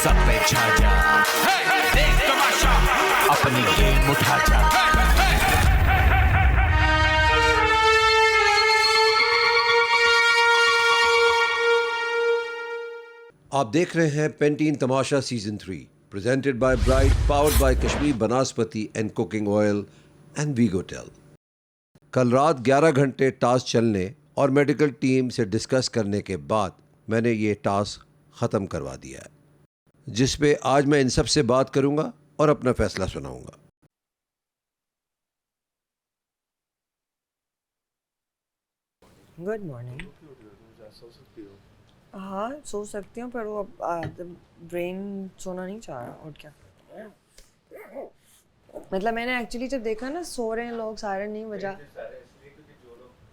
सब पे छा जा, देख तमाशा, अपनी गेम उठा जा। आप देख रहे हैं Pantene Tamasha season 3 presented by bright, powered by Kashmir Banaspati and cooking oil and वीगोटेल। कल रात 11 घंटे टास्क चलने और मेडिकल टीम से डिस्कस करने के बाद मैंने ये टास्क ख़त्म करवा दिया है, जिस पे आज मैं इन सब से बात करूंगा और अपना फैसला सुनाऊंगा। Good morning. हाँ सो सकती हूँ, पर वो ब्रेन सोना नहीं चाह रहा। और क्या मतलब मैंने एक्चुअली जब देखा ना सो रहे हैं लोग, सायरन नहीं बजा,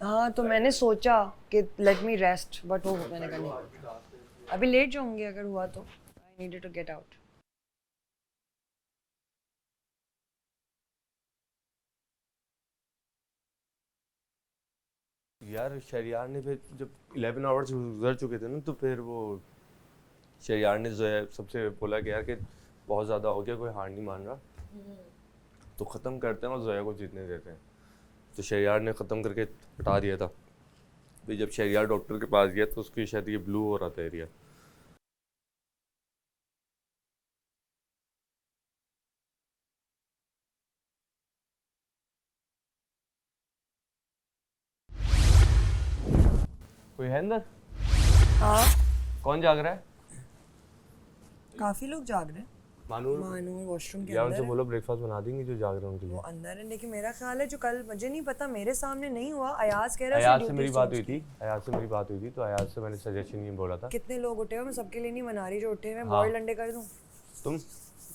हाँ तो मैंने सोचा कि लेट मी रेस्ट, बट वो मैंने कहा नहीं, अभी लेट जाऊंगी अगर हुआ तो। I needed to get out. यार शरियार ने फिर जब 11 आवर्स गुजर चुके थे ना, तो फिर वो शरियार ने जो है सबसे बोला कि यार कि बहुत ज़्यादा हो गया, कोई हार नहीं मान रहा, तो ख़त्म करते हैं और जोया को जीतने देते हैं। तो शरियार ने ख़त्म करके हटा दिया था। फिर जब शरियार डॉक्टर के पास गया तो उसकी शायद ये ब्लू हो रहा था एरिया। कोई है अंदर? हाँ कौन जाग रहा है? काफी लोग जाग रहे हैं। मानूर वॉशरूम के यार अंदर उनसे है। बोलो ब्रेकफास्ट बना देंगे जो जाग रहे हैं उनके वो लिए। अंदर है, लेकिन मेरा ख्याल है जो कल, मुझे नहीं पता, मेरे सामने नहीं हुआ। अयाज कह रहा है अयाज उसने से मेरी duty बात change हुई की। थी, अयाज से मेरी बात हुई थी, तो अयाज से मैंने सजेशन ये बोला था। कितने लोग उठे हुए, मैं सबके लिए नहीं बना रही जो उठे हुए। हाँ। बॉइल्ड अंडे कर दूं? तुम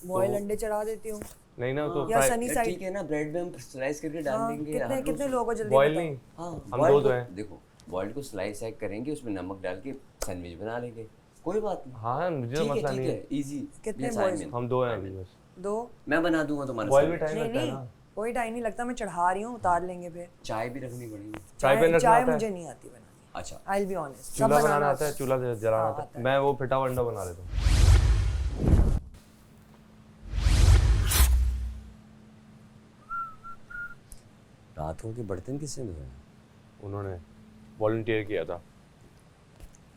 बॉइल्ड अंडे चढ़ा देती हूँ नहीं ना, तो या सनी साइड। ठीक है ना, ब्रेड में हम स्लाइस करके डाल हाँ, देंगे। कितने कितने लोग हो जल्दी बॉयल बताओ। नहीं, हाँ हम boiled दो तो को- हैं। देखो बॉइल्ड को स्लाइस हैक करेंगे, उसमें नमक डाल के सैंडविच बना लेंगे, कोई बात नहीं। हाँ मुझे तो ठीक है मसला ठीक नहीं है, है। इजी। कितने हम दो हैं अभी बस। दो? मैं बना दूंगा तुम्हारा बॉयल भी sandwich। टाइम नहीं लगता है नहीं, ना। कोई टाइम नहीं लगता, मैं चढ़ा रही हूँ, उतार लेंगे फिर। चाय भी रखनी पड़ेगी। चाय पे रखना चाय आता है? मुझे नहीं आती बनानी। अच्छा आई विल बी ऑनेस्ट। चूल्हा बनाना आता है, चूल्हा जलाना हाँ, आता आता है। है। मैं वो फिटा हुआ अंडा बना देता हूँ। रात को के बर्तन किसने धोए? उन्होंने वॉलंटियर किया था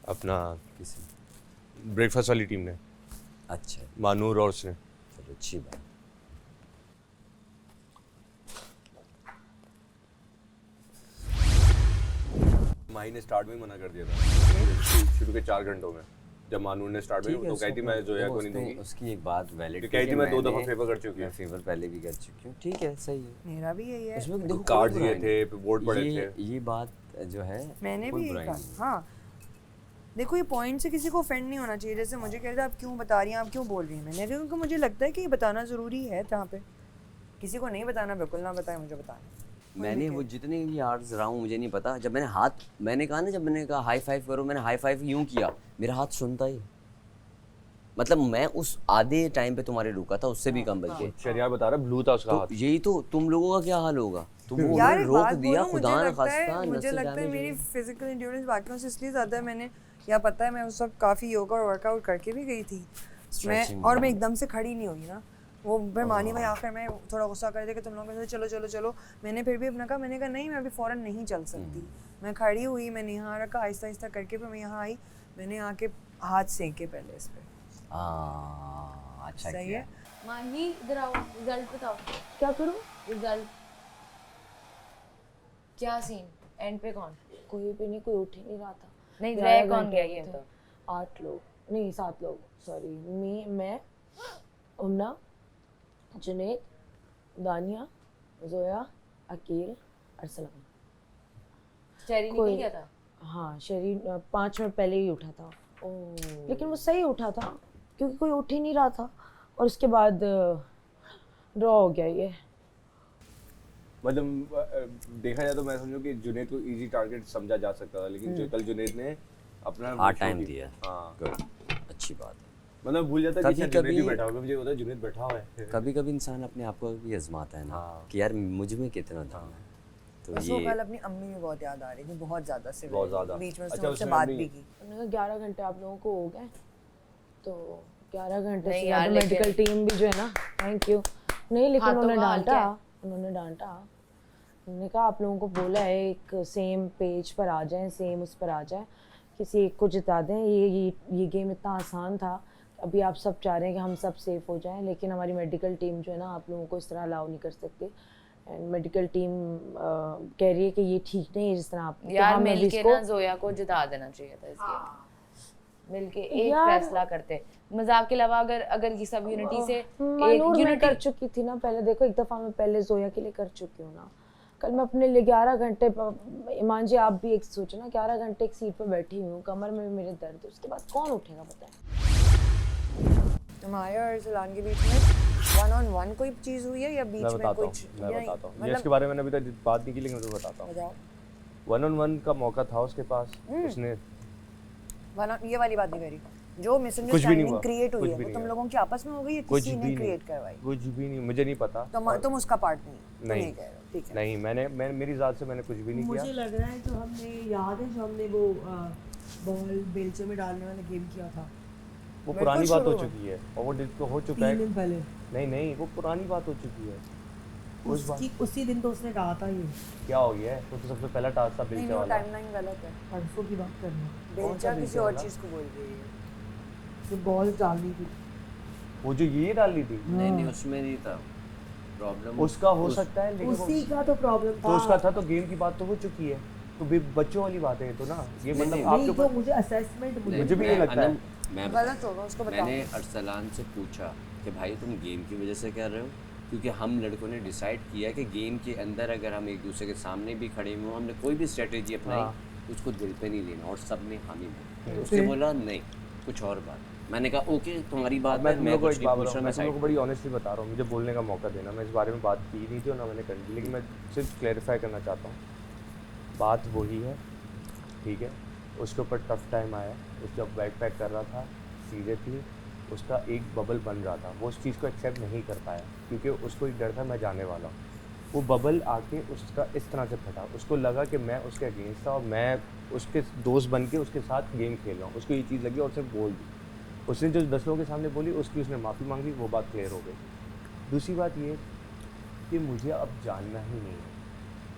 अपना, किसने? ब्रेकफास्ट वाली टीम ने, अच्छा मानूर और उसने। चलो अच्छी बात। माही ने स्टार्ट में ही मना कर दिया था शुरू के 4 घंटों में। जब मानूर ने स्टार्ट में तो कहती थी मैं जोया को नहीं दूंगी। उसकी एक बात वैलिड तो कहती मैं 2 दफ़ा फेवर कर चुकी मैं हूँ। फेवर पहले भी कर चुकी हूँ। ठीक है, सही है। मेरा भी यही है। उसमें देखो कार्ड्स कोई दिए बुराई थे, नहीं। वोट पड़े थे। ये बात जो है मैंने कोई भी बुराई कहा। नहीं है। हाँ देखो, ये पॉइंट से किसी को ऑफेंड नहीं होना चाहिए। जैसे मुझे कह रहे थे आप क्यों बता रही हैं, आप क्यों बोल रही हैं। मैंने कहा क्योंकि मुझे लगता है कि ये बताना ज़रूरी है। जहाँ पे किसी को नहीं बताना, बिल्कुल ना बताए, मुझे बताना। मैंने वो जितने भी यार्ड्स रहा हूँ, मुझे नहीं पता। जब मैंने हाथ, मैंने कहा ना, जब मैंने कहा हाई फाइव करो, मैंने हाई फाइव यूं किया, मेरा हाथ सुनता ही। मतलब मैं उस आधे टाइम पे तुम्हारे रुका था, उससे भी कम बल्कि। शरियार बता रहा ब्लू था उसका तो हाथ। यही तो तुम लोगों का क्या हाल होगा? तो वो यार उन्होंने एक रोक बात दिया, बोलूं, खुदा न खास्ता मुझे नसें लगता है damage मेरी हुई। फिजिकल एंड्योरेंस बाकियों से इसलिए ज़्यादा है। मैंने या पता है मैं उस वक्त काफ़ी योगा और वर्कआउट करके भी गई थी मैं, Stretching और मैं एकदम से खड़ी नहीं हुई ना। वो फिर मानी भाई आखिर में थोड़ा गुस्सा कर दिया कि तुम लोग कैसे चलो चलो चलो। मैंने फिर भी अपना कहा, मैंने कहा नहीं मैं अभी फ़ौरन नहीं चल सकती। मैं खड़ी हुई, मैंने यहाँ रखा, आहिस्ता आहिस्ता करके फिर मैं यहाँ आई। मैंने आके हाथ सेंके पहले इस पर। अच्छा सही किया। है। माही इधर आओ, रिजल्ट बताओ। क्या करूं? रिजल्ट क्या सीन? एंड पे कौन? कोई भी नहीं, कोई उठ ही नहीं रहा था। नहीं, रह 11 कौन घंटे गया ये ये तो। 8 लोग नहीं 7 लोग, सॉरी। मैं उन्ना, जुनैद, दानिया, जोया, अकील, अरसलम। चेरी निकल कोई- गया था। हाँ शरीर 5 मिनट पहले ही उठा था, लेकिन वो सही उठा था क्योंकि कोई उठ ही नहीं रहा था। और उसके बाद ड्रॉ हो गया ये। मतलब देखा जाए तो मैं समझूं कि जुनैद को इजी टारगेट समझा जा सकता था, लेकिन जो कल जुनैद ने अपना हार्ड टाइम दिया। हाँ गुड, अच्छी बात है। मतलब भूल जाता कि शायद कभी- जुनैद भी बैठा होगा, मुझे होता है जुनैद बैठा हुआ है। कभी कभी इंसान अपने आप को भी आजमाता है ना, हाँ। कि यार मुझ में कितना दम है। तो उसको ये कल अपनी अम्मी भी बहुत याद आ रही थी, बहुत ज़्यादा बहुत ज़्यादा। बीच में उसने अच्छा, मुझसे उसमें बात अम्मी- भी की। उन्होंने कहा 11 घंटे आप लोगों को हो गए, तो 11 घंटे से नहीं ज़्यादा यार, मेडिकल टीम भी जो है ना, थैंक यू, नहीं लेकिन हाथों उन्होंने का हाल क्या डांटा, उन्होंने कहा आप लोगों को बोला है एक सेम पेज पर आ जाएं, सेम उस पर आ जाएं, किसी एक को जिता दें, ये गेम इतना आसान था, अभी आप सब चाह रहे हैं कि हम सब सेफ हो जाएं, लेकिन हमारी मेडिकल टीम जो है ना आप लोगों को इस तरह अलाउ नहीं कर सकती, एंड मेडिकल टीम कह रही है कि ये ठीक नहीं है जिस तरह आप यार हम अभी मिलके इसको- ना जोया को जिता देना चाहिए था इस गेम में। मिलके एक यार- फैसला करते, मजाक के अलावा अगर ये सब यूनिटी से मानूर मैं यूनिटी कर चुकी थी ना पहले, देखो एक दफ़ा मैं पहले जोया के लिए कर चुकी हूँ ना, कल मैं अपने लिए 11 घंटे ईमान जी आप भी एक सोचो ना, 11 घंटे एक सीट पर बैठी हुई हूँ, कमर में भी मेरे दर्द है, उसके बाद कौन उठेगा बताएं। तुम्हारे और अरसलान के बीच में 1-on-1 कोई चीज़ हुई है या बीच मैं में बताता कुछ? हूँ मैं या बताता हूँ ये मतलब इसके बारे में मैंने अभी तक बात नहीं की, लेकिन मैं तो बताता हूँ। बताओ। 1-on-1 का मौका था उसके पास, उसने ये वाली बात नहीं करी, जो कुछ भी नहीं मिसअंडरस्टैंडिंग हुआ, क्रिएट हुई कुछ है भी वो नहीं तुम हुआ। लोगों के आपस में हो गई या कुछ किसी भी ने नहीं, क्रिएट करवाई? कुछ भी नहीं, मुझे नहीं पता। तुम उसका पार्ट नहीं हो, तुम नहीं। ये कह रहे हो, ठीक है। नहीं, मैं मेरी ज़ात से मैंने कुछ भी नहीं किया। मुझे लग रहा है जो हमने याद है जो हमने वो बॉल बेलचे में डालने वाला गेम किया था वो बिल्कुल पुरानी बात हो शुरू में। चुकी है और वो तो हो चुका 3 है। दिन पहले। नहीं वो पुरानी बात हो चुकी है। उस बात उसकी उसी दिन तो उसने कहा था ये क्या हो गया है? तो सबसे पहला टास्क था नहीं बेलचा वो वाला। टाइमलाइन गलत है, परसों की बात करना, बेलचा सा किसी बेलचा और वाला? चीज़ को बोल रही है। जो बॉल डालनी थी। वो जो ये डाली थी नहीं उसमें नहीं था प्रॉब्लम, उसका हो सकता है, लेकिन उसी का तो प्रॉब्लम था। तो उसका था तो गेम की बात तो हो चुकी है, तो बच्चों वाली बात है ये तो ना, ये मतलब नहीं, आपके नहीं तो ऊपर मुझे असेसमेंट मुझे भी ये लगता है। मैं गलत होगा, उसको बताओ। मैंने अरसलान से पूछा कि भाई तुम गेम की वजह से कर रहे हो, क्योंकि हम लड़कों ने डिसाइड किया कि गेम के अंदर अगर हम एक दूसरे के सामने भी खड़े हुए हमने कोई भी स्ट्रेटेजी अपनाई उसको दिल पे नहीं लेना, और सब ने हामी भरी। तो उसने बोला नहीं कुछ और बात, मैंने कहा ओके तुम्हारी बात मैं है, तुम मैं लोग को कुछ एक नहीं बात पूछ बताऊं, रहा, मैं मैं तुम लोग को साइड बड़ी ऑनेस्टली बता रहा हूँ, मुझे बोलने का मौका देना। मैं इस बारे में बात की नहीं थी और ना मैंने करी थी, लेकिन मैं सिर्फ क्लैरिफाई करना चाहता हूँ। बात वही है, ठीक है। उसके ऊपर टफ टाइम आया, उस जब बैग पैक कर रहा था, सीरियसली उसका एक बबल बन रहा था, वो उस चीज़ को एक्सेप्ट नहीं कर पाया क्योंकि उसको एक डर था मैं जाने वाला हूँ। वो बबल आके उसका इस तरह से फटा, उसको लगा कि मैं उसके अगेंस्ट था और मैं उसके दोस्त बन के उसके साथ गेम खेल रहा हूँ, उसको ये चीज़ लगी और उसे बोल दी। उसने जो 10 लोगों के सामने बोली उसकी उसने माफ़ी मांगी, वो बात क्लियर हो गई। दूसरी बात ये कि मुझे अब जानना ही नहीं है,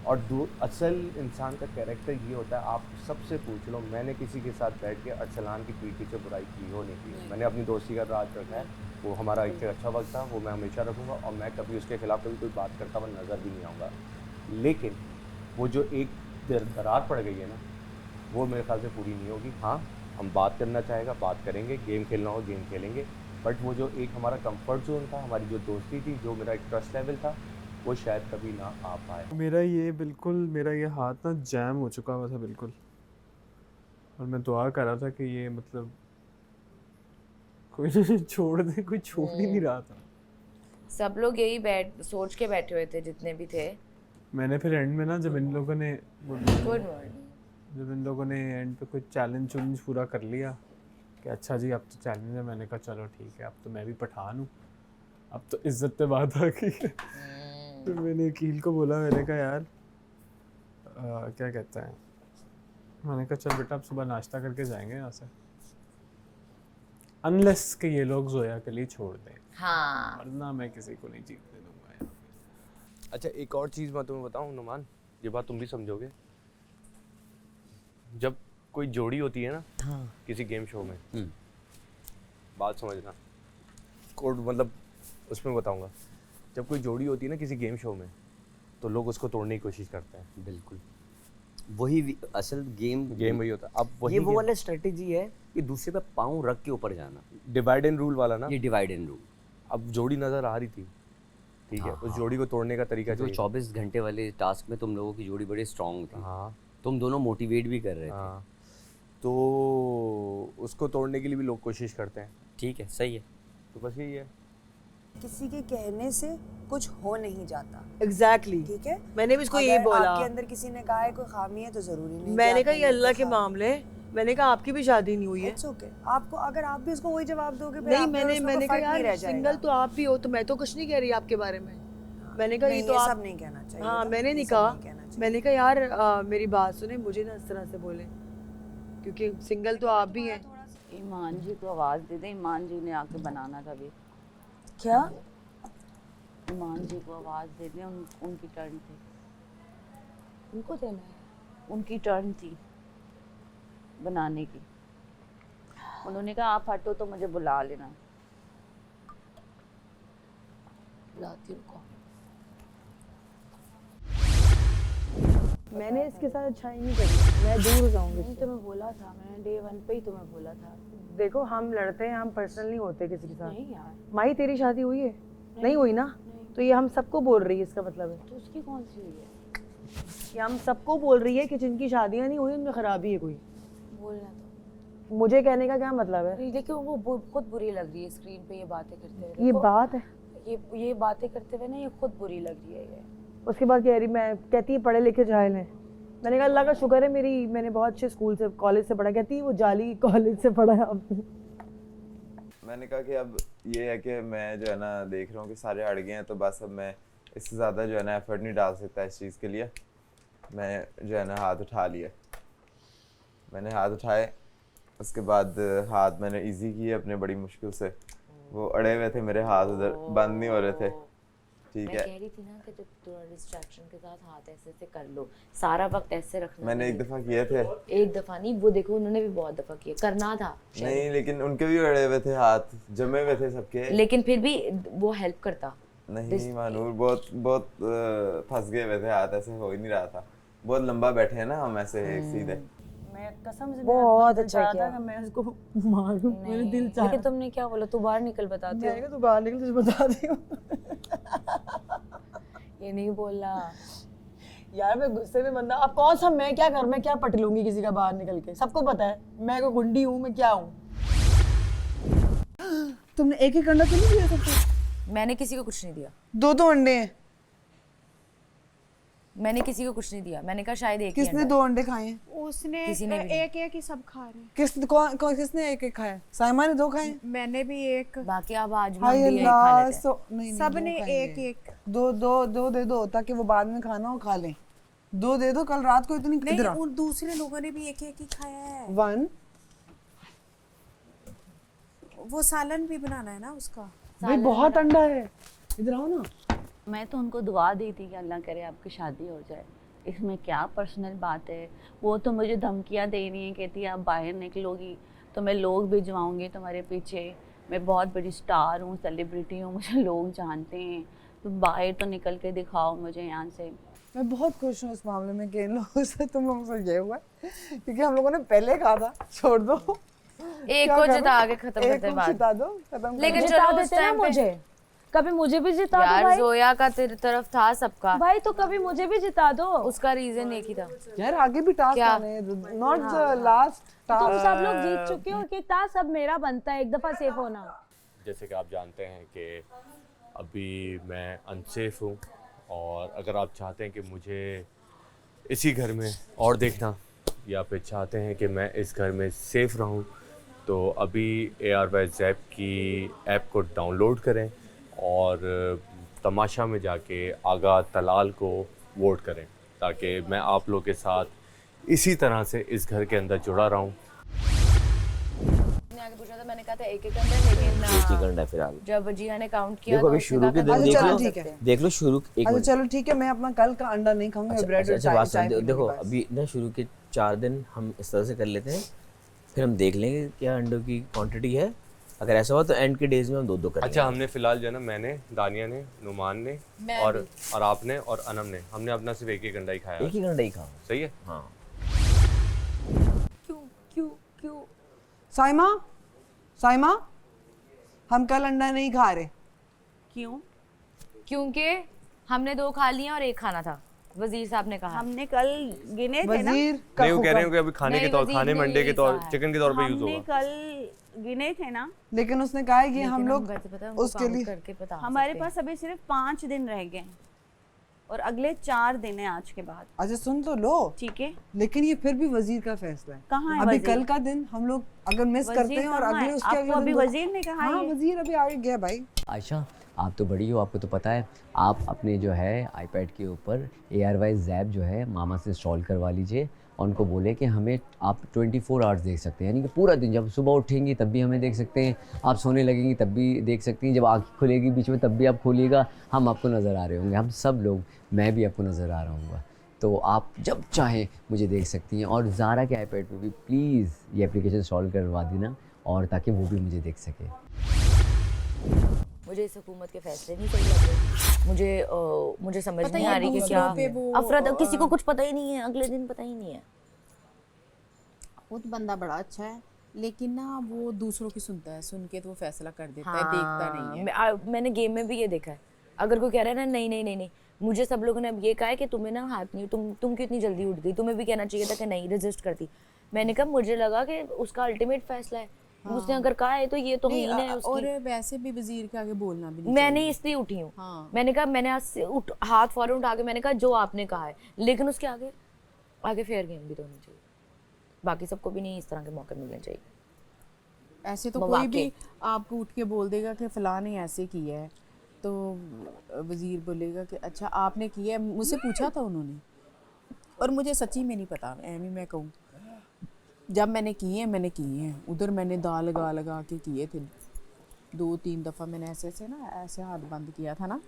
और असल इंसान का कैरेक्टर ये होता है, आप सबसे पूछ लो, मैंने किसी के साथ बैठ के अरसलान की पीठी से बुराई की हो नहीं की। मैंने अपनी दोस्ती का राज रखा है, वो हमारा एक अच्छा वक्त था, वो मैं हमेशा रखूँगा और मैं कभी उसके खिलाफ कभी कोई बात करता हुआ नज़र भी नहीं आऊँगा। लेकिन वो जो एक दरार पड़ गई है ना, वो मेरे ख्याल से पूरी नहीं होगी। हाँ हम बात करना चाहेगा बात करेंगे, गेम खेलना हो गेम खेलेंगे, बट वो जो एक हमारा कंफर्ट जोन था, हमारी जो दोस्ती थी, जो मेरा एक ट्रस्ट लेवल था, वो शायद कभी ना आ पाए। मेरा ये हाथ ना जैम हो चुका हुआ था बिल्कुल, और मैं दुआ कर रहा था कि ये मतलब कोई छोड़ दे, कोई छोड़ ही नहीं रहा था। सब लोग यही सोच के बैठे हुए थे जितने भी थे। मैंने फिर एंड में ना जब इन लोगों ने गुड मॉर्निंग। एंड पे कुछ चैलेंज पूरा कर लिया कि अच्छा जी अब तो चैलेंज है, मैंने कहा चलो ठीक है, अब तो मैं भी पठान हूँ, अब तो इज्जत पे बात आ गई है। फिर मैंने अकील को बोला, मैंने कहा यार क्या कहते हैं, मैंने कहा चल बेटा अब सुबह नाश्ता करके जाएंगे यहाँ से, अनलेस कि ये लोग जोया के लिए छोड़ दें, हाँ वरना मैं किसी को नहीं जीतने दूंगा यहाँ पे। अच्छा एक और चीज़ मैं तुम्हें बताऊं नुमान, ये बात तुम भी समझोगे। जब कोई जोड़ी होती है ना, हाँ। किसी गेम शो में, बात समझना, कोड मतलब उसमें बताऊंगा, जब कोई जोड़ी होती है ना किसी गेम शो में, तो लोग उसको तोड़ने की कोशिश करते हैं। बिल्कुल वही असल गेम वही होता है। अब वही ये वो वाला स्ट्रेटेजी है कि दूसरे पे पाँव रख के ऊपर जाना, डिवाइड एंड रूल वाला ना, ये डिवाइड एंड रूल। अब जोड़ी नज़र आ रही थी, ठीक है, उस जोड़ी को तोड़ने का तरीका जो चाहिए। 24 घंटे वाले टास्क में तुम लोगों की जोड़ी बड़ी स्ट्रांग थी, हाँ तुम दोनों मोटिवेट भी कर रहे थे। हाँ, तो उसको तोड़ने के लिए भी लोग कोशिश करते हैं। ठीक है सही है। तो बस यही है, किसी के कहने से कुछ हो नहीं जाता, एग्जैक्टली ठीक है। मैंने भी इसको अगर यही बोला, आपके अंदर किसी ने कहा है कोई खामी है तो जरूरी नहीं मैंने कहा ये अल्लाह के मामले, मैंने कहा आपकी भी शादी नहीं हुई है। It's okay. आपको अगर आप भी उसको वही जवाब दोगे फिर नहीं आप पे और उसमें मैंने कोई कहा फर्क नहीं रह यार जाएगा। सिंगल तो आप भी हो, तो मैं तो कुछ नहीं कह रही आपके बारे में। मैंने कहा ये तो आप, सब नहीं कहना चाहिए। हाँ था, मैंने ये नहीं सब कहा, कहना चाहिए। मैंने कहा यार मेरी बात सुने, मुझे ना इस तरह से बोले, क्योंकि सिंगल तो आप भी हैं। ईमान जी को आवाज़ दे दे, ईमान जी ने आके बनाना था भी। क्या? ईमान जी को आवाज़ दे दे, उनकी टर्न थी। उनको देना है? उनकी टर्न थी बनाने की। उन्होंने कहा आप हटो तो मुझे बुला लेना। बुलाती हूँ। मैंने इसके साथ अच्छाई नहीं करी, मैं दूर जाऊंगी। मैंने तुम्हें बोला था, मैंने डे 1 पे ही तुम्हें बोला था। देखो हम लड़ते हैं, हम पर्सनल नहीं होते किसी के साथ। नहीं यार, माही तेरी शादी हुई है? नहीं हुई ना? तो ये हम सबको बोल रही है, इसका मतलब है तो उसकी कौन सी हुई है? ये हम सबको बोल रही है कि जिनकी शादियां नहीं हुई उनमें खराबी है कोई। बोलना तो। मुझे कहने का क्या मतलब है? नहीं, देखो वो खुद बुरी लग रही है स्क्रीन पे ये बातें करते हुए। ये देखो, बात है। ये बातें करते हुए ना ये खुद बुरी लग रही है ये। उसके बाद कह रही, मैं कहती है पढ़े लिखे जाहिल हैं। मैंने कहा अल्लाह का शुक्र है मैंने बहुत अच्छे स्कूल से कॉलेज से पढ़ा। कहती है वो जाली कॉलेज से पढ़ा है आपने। मैंने कहा कि अब ये है कि मैं जो है ना देख रहा हूँ कि सारे अड़ गए हैं, तो बस अब मैं इससे ज़्यादा जो है ना एफर्ट नहीं डाल सकता इस चीज़ के लिए। मैं जो है ना हाथ उठा लिया, मैंने हाथ उठाए। उसके बाद हाथ मैंने इजी किए अपने बड़ी मुश्किल से। वो अड़े हुए थे मेरे हाथ, उधर बंद नहीं हो रहे थे। ठीक मैं है, कह रही थी ना कि जब थोड़ा डिस्ट्रैक्शन के साथ हाथ ऐसे ऐसे कर लो, सारा वक्त ऐसे रखना। मैंने एक दफ़ा किए थे। एक दफा नहीं, वो देखो उन्होंने भी बहुत दफा किया, करना था नहीं, लेकिन उनके भी अड़े हुए थे हाथ, जमे हुए थे सबके। लेकिन फिर भी वो हेल्प करता। नहीं मानूर, बहुत फंस गए हुए थे हाथ, ऐसे हो ही नहीं रहा था। बहुत लंबा बैठे हैं ना हम ऐसे एक सीधे। मैं कसम से बहुत अच्छा किया। था कि मैं उसको मारूं, मेरे दिल चाहा। लेकिन तुमने क्या बोला? तू बाहर निकल, बताती मैंने कहा तू बाहर निकल, तुझे बता दी हूँ। ये नहीं बोला यार मैं गुस्से में बंदा, अब कौन सा मैं क्या कर, मैं क्या पट लूंगी किसी का बाहर निकल के? सबको पता है मैं कोई गुंडी हूँ, मैं क्या हूँ। तुमने एक एक अंडा तो नहीं दिया सबको? मैंने किसी को कुछ नहीं दिया। 2 अंडे हैं। मैंने किसी को कुछ नहीं दिया, मैंने कहा शायद एक ही किसने अंडा। 2 अंडे खाए हैं? उसने किसी ने भी नहीं। एक ही सब खा रहे हैं। किसने एक एक खाया? साइमा ने 2 खाए? मैंने भी एक। बाकी अब आज भी हाय हम भी यही अल्लाह, खा लेते हैं। नहीं सबने एक एक। दो दे दो ताकि वो बाद में खाना हो खा लें। 2 दे दो, कल रात को इतनी नहीं, किधर उन दूसरे लोगों ने भी एक ही खाया है। 1 वो सालन भी बनाना है ना उसका। भाई बहुत अंडा है, इधर आओ ना। मैं तो उनको दुआ दी थी कि अल्लाह करे आपकी शादी हो जाए। इसमें क्या पर्सनल बात है? वो तो मुझे धमकियाँ दे रही हैं, कहती है आप बाहर निकलोगी तो मैं लोग भिजवाऊंगी तुम्हारे पीछे। मैं बहुत बड़ी स्टार हूँ, सेलिब्रिटी हूँ, मुझे लोग जानते हैं, तो बाहर तो निकल के दिखाओ मुझे यहाँ से। मैं बहुत खुश हूँ इस मामले में कि इन लोगों से तुम लोगों से ये हुआ है, क्योंकि हम लोगों ने पहले कहा था छोड़ दो, एक को जिता के खत्म करते हैं बात। जिता दो, खत्म। लेकिन जिता चलो उस देते ना टाइम पे मुझे, कभी मुझे भी जिता दो यार, भाई। जोया का तेरी तरफ था सबका भाई तो कभी मुझे भी जिता दो। उसका रीजन एक ही था। यार आगे भी टास्क क्या? आने, नॉट द लास्ट टास्क। तुम सब लोग जीत चुके हो, कि टास्क अब मेरा बनता है एक दफा सेफ होना। जैसे कि आप जानते हैं कि अभी मैं अनसेफ हूँ, और अगर आप चाहते हैं कि मुझे इसी घर में और देखना, या फिर चाहते हैं कि मैं इस घर में सेफ रहूँ, तो अभी ARY ज़ैप की ऐप को डाउनलोड करें और तमाशा में जाके आगा तलाल को वोट करें, ताकि मैं आप लोग के साथ इसी तरह से इस घर के अंदर जुड़ा रहूं। मैंने आगे पूछा था, मैंने कहा था एक अंडा, लेकिन एक ही घंटा फिलहाल। जब जिया ने काउंट किया देखो तो अभी उसने शुरू कहा के था दिन दो देख चलो लो, ठीक है। देख लो शुरू एक अच्छा मिनट। चलो ठीक है, मैं अपना कल का अंडा नहीं खाऊंगा, ब्रेड और अच्छा बात चाय सुन, देखो पीऊंगी बस। अभी ना शुरू के 4 दिन हम इस तरह से कर लेते हैं, फिर हम देख लेंगे क्या अंडों की क्वांटिटी है। अगर ऐसा हुआ तो एंड के डेज में हम 2-2 करेंगे। अच्छा, हमने फिलहाल जो है ना, मैंने, दानिया ने, नुमान ने और आपने और अनम ने, हमने अपना सिर्फ एक अंडा ही खाया। एक ही अंडा ही खाओ। सही है। हाँ क्यों साइमा हम कल अंडा नहीं खा रहे। क्यों? क्योंकि हमने 2 खा लिए और 1 खाना था, वजीर साहब ने कहा। हमने कल गिने थे ना। वजीर नहीं, वो कह रहे हो कि अभी खाने के नहीं, तौर, वजीर खाने ने मंडे के यही तौर, कहा है। चिकन के तौर पे यूज हमने होगा। कल गिने थे ना। लेकिन उसने कहा है कि हम लेकिन लोग घर से पता है, उनको उसके count लिए करके बता हमारे सकते पास अभी सिर्फ 5 दिन रह गए हैं और अगले 4 दिन है आज के बाद। अच्छा सुन तो लो, ठीक है, लेकिन ये फिर भी वजीर का फैसला है। कहाँ है अभी वजीर? कल का दिन हम लोग अगर मिस करते वजीर हैं और कहाँ अगले है? उसके आपको अगले अभी दिन वजीर ने कहा हाँ ये? वजीर अभी आगे गया भाई। आयशा, आप तो बड़ी हो, आपको तो पता है, आप अपने जो है आईपैड के ऊपर ARY ज़ैप जो है मामा से इंस्टॉल करवा लीजिए और उनको बोले कि हमें आप 24 आवर्स देख सकते हैं, यानी कि पूरा दिन, जब सुबह उठेंगी तब भी हमें देख सकते हैं, आप सोने लगेंगी तब भी देख सकती हैं, जब आँख खुलेगी बीच में तब भी आप खोलिएगा, हम आपको नज़र आ रहे होंगे, हम सब लोग, मैं भी आपको नज़र आ रहा हूँगा। तो आप जब चाहें मुझे देख सकती हैं। और ज़ारा के आईपैड पे भी प्लीज़ ये एप्लीकेशन इंस्टॉल करवा देना, और ताकि वो भी मुझे देख सके। मुझे इस हुकूमत के फैसले नहीं सही लग रहे। मुझे समझ नहीं आ रही कि क्या अफरा, किसी को कुछ पता ही नहीं है, अगले दिन पता ही नहीं है। वो तो बंदा बड़ा अच्छा है, लेकिन ना वो दूसरों की सुनता है, सुन के तो वो फैसला कर देता है, देखता नहीं है। मैंने गेम में भी ये देखा है, अगर कोई कह रहा है ना नहीं, मुझे सब लोगों ने अब ये कहा है कि तुम्हें ना हाथ नहीं, तुम क्यों इतनी जल्दी उठ गई, तुम्हें भी कहना चाहिए था कि नहीं, रेजिस्ट करती। मैंने कहा मुझे लगा कि उसका अल्टीमेट फैसला है, उसने अगर कहा है तो ये तो ही है उसकी। और वैसे भी वजीर के आगे बोलना भी नहीं मैंने इसलिए उठी हूँ। मैंने कहा, मैंने आज से हाथ फौरन उठा के मैंने कहा जो आपने कहा है, लेकिन उसके आगे फेयर गेम भी तो होनी चाहिए, बाकी सबको भी नहीं इस तरह के मौके मिलने चाहिए। ऐसे तो कोई भी आपको उठ के बोल देगा कि फलां ने ऐसे किया है, तो वजीर बोलेगा कि अच्छा आपने किया है, मुझसे पूछा था उन्होंने, और मुझे सच्ची में नहीं पता, एम ही मैं कहूँ, जब मैंने किए हैं उधर मैंने दाल लगा के किए थे, 2-3 दफ़ा मैंने ऐसे हाथ बंद किया था ना।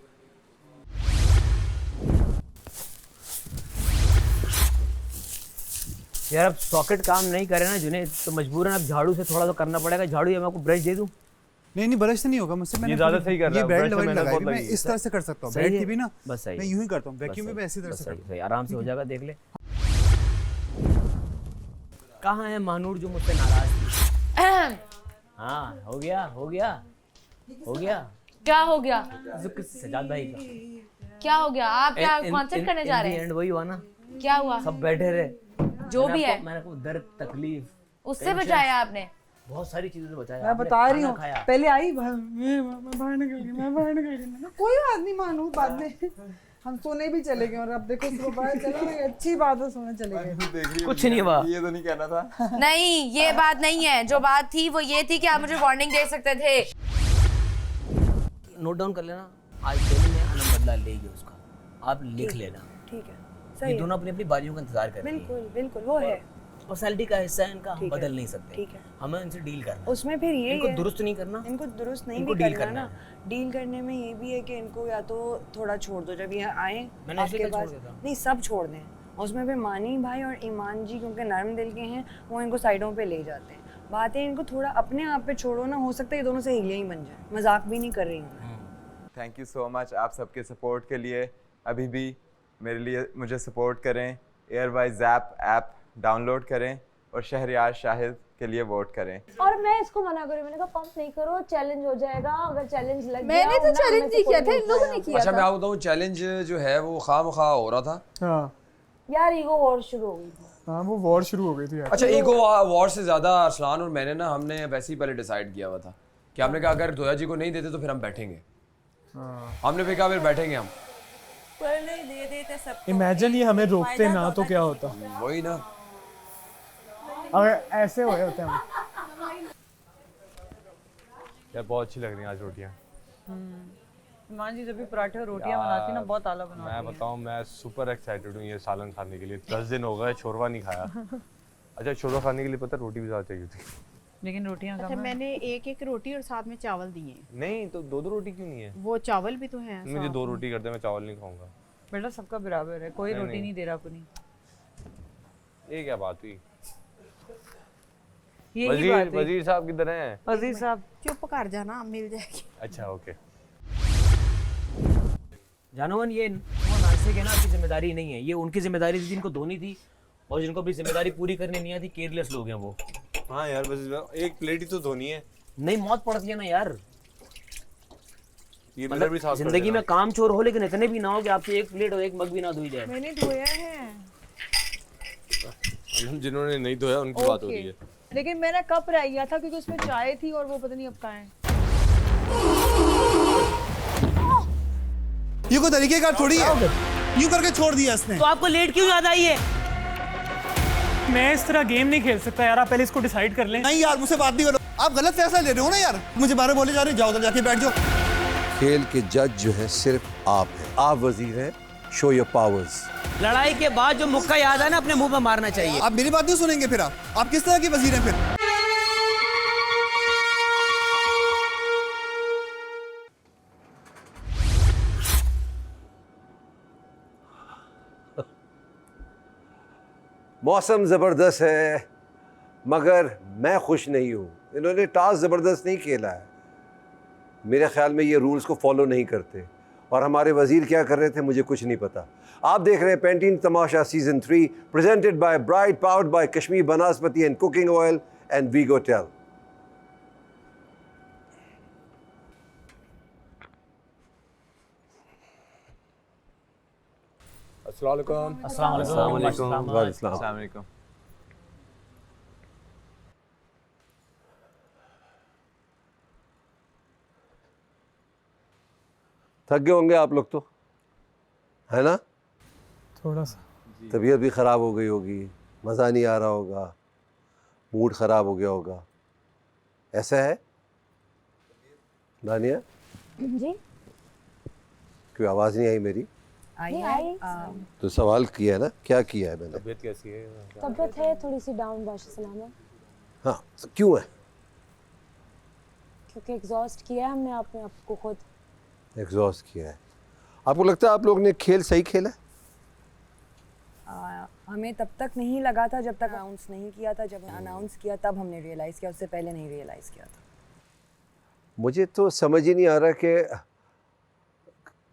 यार अब सॉकेट काम नहीं करे ना जुनेद, तो मजबूरन अब झाड़ू से थोड़ा तो करना पड़ेगा। झाड़ू या मैं आपको ब्रश दे दूं? नहीं ब्रश से नहीं होगा मुझसे, मैंने ज़्यादा सही कर रहा है, ये बेल्ट लगाई, मैं इस तरह से कर सकता हूँ, बेल्ट की भी ना बस सही, मैं यूं ही करता हूँ, वैक्यूम में भी ऐसी तरह से करता हूँ, आराम से हो जाएगा, देख ले। कहाँ है महानूर जो मुझसे नाराज थी? हाँ हो गया क्या हो गया? सजाद भाई का क्या हो गया? आप क्या कॉन्सर्ट करने जा रहे हैं? एंड वही हुआ ना, क्या हुआ? सब बैठे रहे, जो भी है मैंने आपको दर्द तकलीफ उससे बचाया आपने, बहुत सारी चीजों से बचाया। मैं बता रही हूँ, पहले आई मैं बाहर निकल गई, कोई बात नहीं मानू, बाद में हम सोने भी चले गए, और अब देखो सुबह चला गए, अच्छी बात है, सोने चले गए। कुछ नहीं हुआ, ये तो नहीं कहना था। नहीं ये बात नहीं है, जो बात थी वो ये थी कि आप मुझे वार्निंग दे सकते थे। नोट डाउन कर लेना, आज दिल्ली में अनम बदला लेगी उसका, आप लिख लेना, ठीक है, ये सही दोनों अपनी अपनी बारियों का इंतजार कर रही हैं। बिल्कुल वो है, पर्सनैलिटी का हिस्सा है इनका, हम बदल नहीं सकते, ठीक है, हमें इनसे डील करना है। उसमें फिर ये इनको दुरुस्त नहीं करना, इनको दुरुस्त नहीं इनको भी डील करना ना, डील करने में ये भी है कि इनको या तो थोड़ा छोड़ दो, जब ये आए आपके पास, नहीं सब छोड़ दें, उसमें फिर मानी भाई और ईमान जी क्योंकि नरम दिल के हैं, वो इनको साइडों पे ले जाते हैं। बात है इनको थोड़ा अपने आप पे छोड़ो ना, हो सकता है ये दोनों से हिलिया ही बन जाए, मजाक भी नहीं कर रही हूँ। थैंक यू सो मच आप सबके सपोर्ट के लिए, अभी भी मेरे लिए मुझे सपोर्ट करें, एयरवाइज ऐप डाउनलोड करें, और शहरयार शाहिद के लिए वोट करें। और मैं इसको मना करी, मैंने कहा पंप नहीं करो, चैलेंज हो जाएगा, अगर चैलेंज लग गया। मैंने तो चैलेंज नहीं किया था, इन लोगों ने किया था। अच्छा मैं आपको बताऊँ, चैलेंज जो है वो खामखा हो रहा था। हाँ यार ईगो वॉर शुरू हो गई थी। हाँ वो वॉर शुरू हो गई थी यार। अच्छा ईगो वॉर से ज़्यादा अरसलान और मैंने ना, हमने वैसे ही पहले डिसाइड किया हुआ था कि हमने कहा अगर दोया जी को नहीं देते तो फिर हम बैठेंगे, हमने फिर कहा फिर बैठेंगे हम। नहीं दे देते सब। इमेजिन ये हमें रोकते ना तो क्या होता, वही ना, अगर ऐसे हुए होते हम। यार बहुत अच्छी लग रही हैं आज रोटियाँ। ईमान जी जब भी पराठे और रोटियां बनाती ना, बहुत आला बनाती है। मैं बताऊँ, मैं सुपर एक्साइटेड हूँ ये सालन खाने के लिए। 10 दिन हो गए शोरवा नहीं खाया। अच्छा शोरवा खाने के लिए पता रोटी भी ज़्यादा चाहिए थी, लेकिन रोटियां अच्छा मैंने एक रोटी और साथ में चावल दिए। नहीं तो 2 रोटी क्यों नहीं है? वो चावल भी तो है। मुझे 2 रोटी कर दे, मैं चावल नहीं खाऊंगा। बेटा सबका बराबर है, कोई रोटी नहीं दे रहा अपनी। ये क्या बात हुई? वजीर साहब किधर हैं? वजीर साहब चुप कर जाना, मिल जाएगी। अच्छा ओके। जानवन ये वो नाश्ते के ना आपकी जिम्मेदारी नहीं है, ये उनकी जिम्मेदारी थी जिनको धोनी थी, और जिनको अपनी जिम्मेदारी पूरी करनी नहीं आती, केयरलेस लोग हैं वो। हाँ यार बस एक प्लेट ही तो धोनी है। नहीं मौत पड़ती है ना यार, ये मतलब भी साफ जिंदगी में काम चोर हो लेकिन इतने भी ना हो कि आपसे एक प्लेट और एक मग भी ना धोई जाए। मैंने धोया है। जिन्होंने नहीं धोया उनकी बात हो रही है। लेकिन मैंने कप रह गया था क्योंकि उसमें चाय थी और वो पता नहीं अब कहाँ है। ये कोई तरीके का थोड़ी है, यूं करके छोड़ दिया इसने। तो आपको लेट क्यों याद आई है? मैं इस तरह गेम नहीं खेल सकता यार, आप पहले इसको डिसाइड कर लें। नहीं यार मुझसे बात नहीं करो, आप गलत फैसला ले रहे हो ना यार, मुझे बारे बोले जा रहे, जाओ उधर जाके बैठ जाओ। खेल के जज जो है सिर्फ आप हैं, आप वजीर हैं, शो योर पावर्स। लड़ाई के बाद जो मुक्का याद है ना अपने मुंह पे मारना चाहिए। आप मेरी बात नहीं सुनेंगे फिर आप किस तरह के वजीर हैं फिर? मौसम ज़बरदस्त है मगर मैं खुश नहीं हूँ। इन्होंने टास्क ज़बरदस्त नहीं खेला है। मेरे ख्याल में ये रूल्स को फॉलो नहीं करते और हमारे वज़ीर क्या कर रहे थे मुझे कुछ नहीं पता। आप देख रहे हैं Pantene Tamasha season 3 presented by bright powered by Kashmir Banaspati and cooking oil and वीगो टेल। अस्सलाम वालेकुम। थक गए होंगे आप लोग तो, है ना? थोड़ा सा तबीयत भी ख़राब हो गई होगी, मज़ा नहीं आ रहा होगा, मूड ख़राब हो गया होगा, ऐसा है दानिया? जी कोई आवाज़ नहीं आई मेरी? आई तो सवाल किया है ना, क्या किया है मैंने? तबीयत कैसी है? तबीयत है थोड़ी सी डाउन बाशा सलामत, हाँ, क्यों है? क्योंकि एग्जॉस्ट किया है हमने अपने आप को खुद। एग्जॉस्ट किया है। आपको लगता है आप लोग ने खेल सही खेला है? हमें तब तक नहीं लगा था जब तक अनाउंस नहीं किया था। जब अनाउंस किया तब हमने रियलाइज़ किया, उससे पहले नहीं रियलाइज़ किया था। मुझे तो समझ ही नहीं आ रहा कि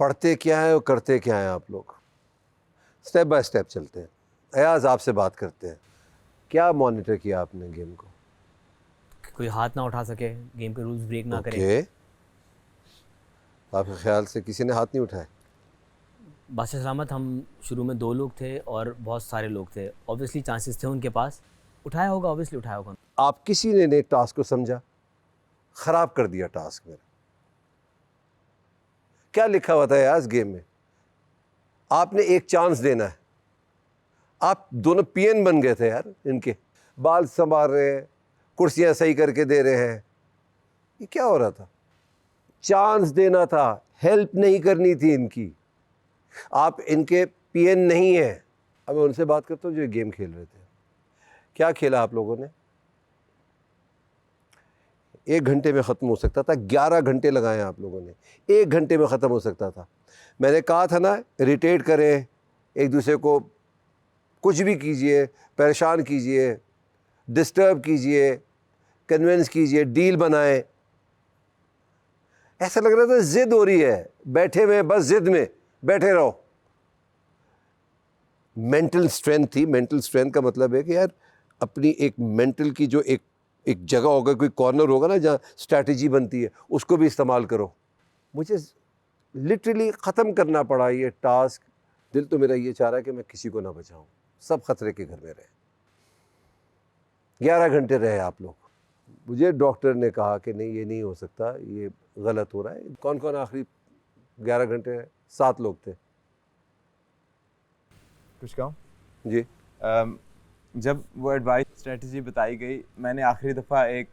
पढ़ते क्या है और करते क्या हैं आप लोग। स्टेप बाय स्टेप चलते हैं। अयाज आपसे बात करते हैं, क्या मॉनिटर किया आपने गेम को? कोई हाथ ना उठा सके, गेम के रूल्स ब्रेक ना करे। ओके, आपके ख्याल से किसी ने हाथ नहीं उठाए? बादशाह सलामत हम शुरू में 2 लोग थे और बहुत सारे लोग थे, ऑब्वियसली चांसेस थे उनके पास, उठाया होगा, ऑब्वियसली उठाया होगा। आप किसी ने नहीं टास्क को समझा, ख़राब कर दिया टास्क मेरा। क्या लिखा हुआ था यार इस गेम में? आपने एक चांस देना है। आप दोनों पीएन बन गए थे यार, इनके बाल संभाल रहे हैं, कुर्सियां सही करके दे रहे हैं, ये क्या हो रहा था? चांस देना था, हेल्प नहीं करनी थी इनकी। आप इनके पीएन नहीं हैं। अब मैं उनसे बात करता हूँ जो गेम खेल रहे थे। क्या खेला आप लोगों ने? 1 घंटे में ख़त्म हो सकता था, 11 घंटे लगाए आप लोगों ने, 1 घंटे में ख़त्म हो सकता था। मैंने कहा था ना, इरिटेट करें एक दूसरे को, कुछ भी कीजिए, परेशान कीजिए, डिस्टर्ब कीजिए, कन्विंस कीजिए, डील बनाएं। ऐसा लग रहा था ज़िद हो रही है, बैठे हुए बस ज़िद में बैठे रहो। मेंटल स्ट्रेंथ थी। मेंटल स्ट्रेंथ का मतलब है कि यार अपनी एक मेंटल की जो एक जगह होगा, कोई कॉर्नर होगा ना जहाँ स्ट्रैटेजी बनती है, उसको भी इस्तेमाल करो। मुझे लिटरली ख़त्म करना पड़ा ये टास्क। दिल तो मेरा ये चाह रहा है कि मैं किसी को ना बचाऊं, सब खतरे के घर में रहे। 11 घंटे रहे आप लोग। मुझे डॉक्टर ने कहा कि नहीं, ये नहीं हो सकता, ये गलत हो रहा है। कौन कौन आखिरी 11 घंटे रहे? 7 लोग थे। कुछ कहूँ जी? जब वो एडवाइस स्ट्रेटजी बताई गई, मैंने आखिरी दफ़ा एक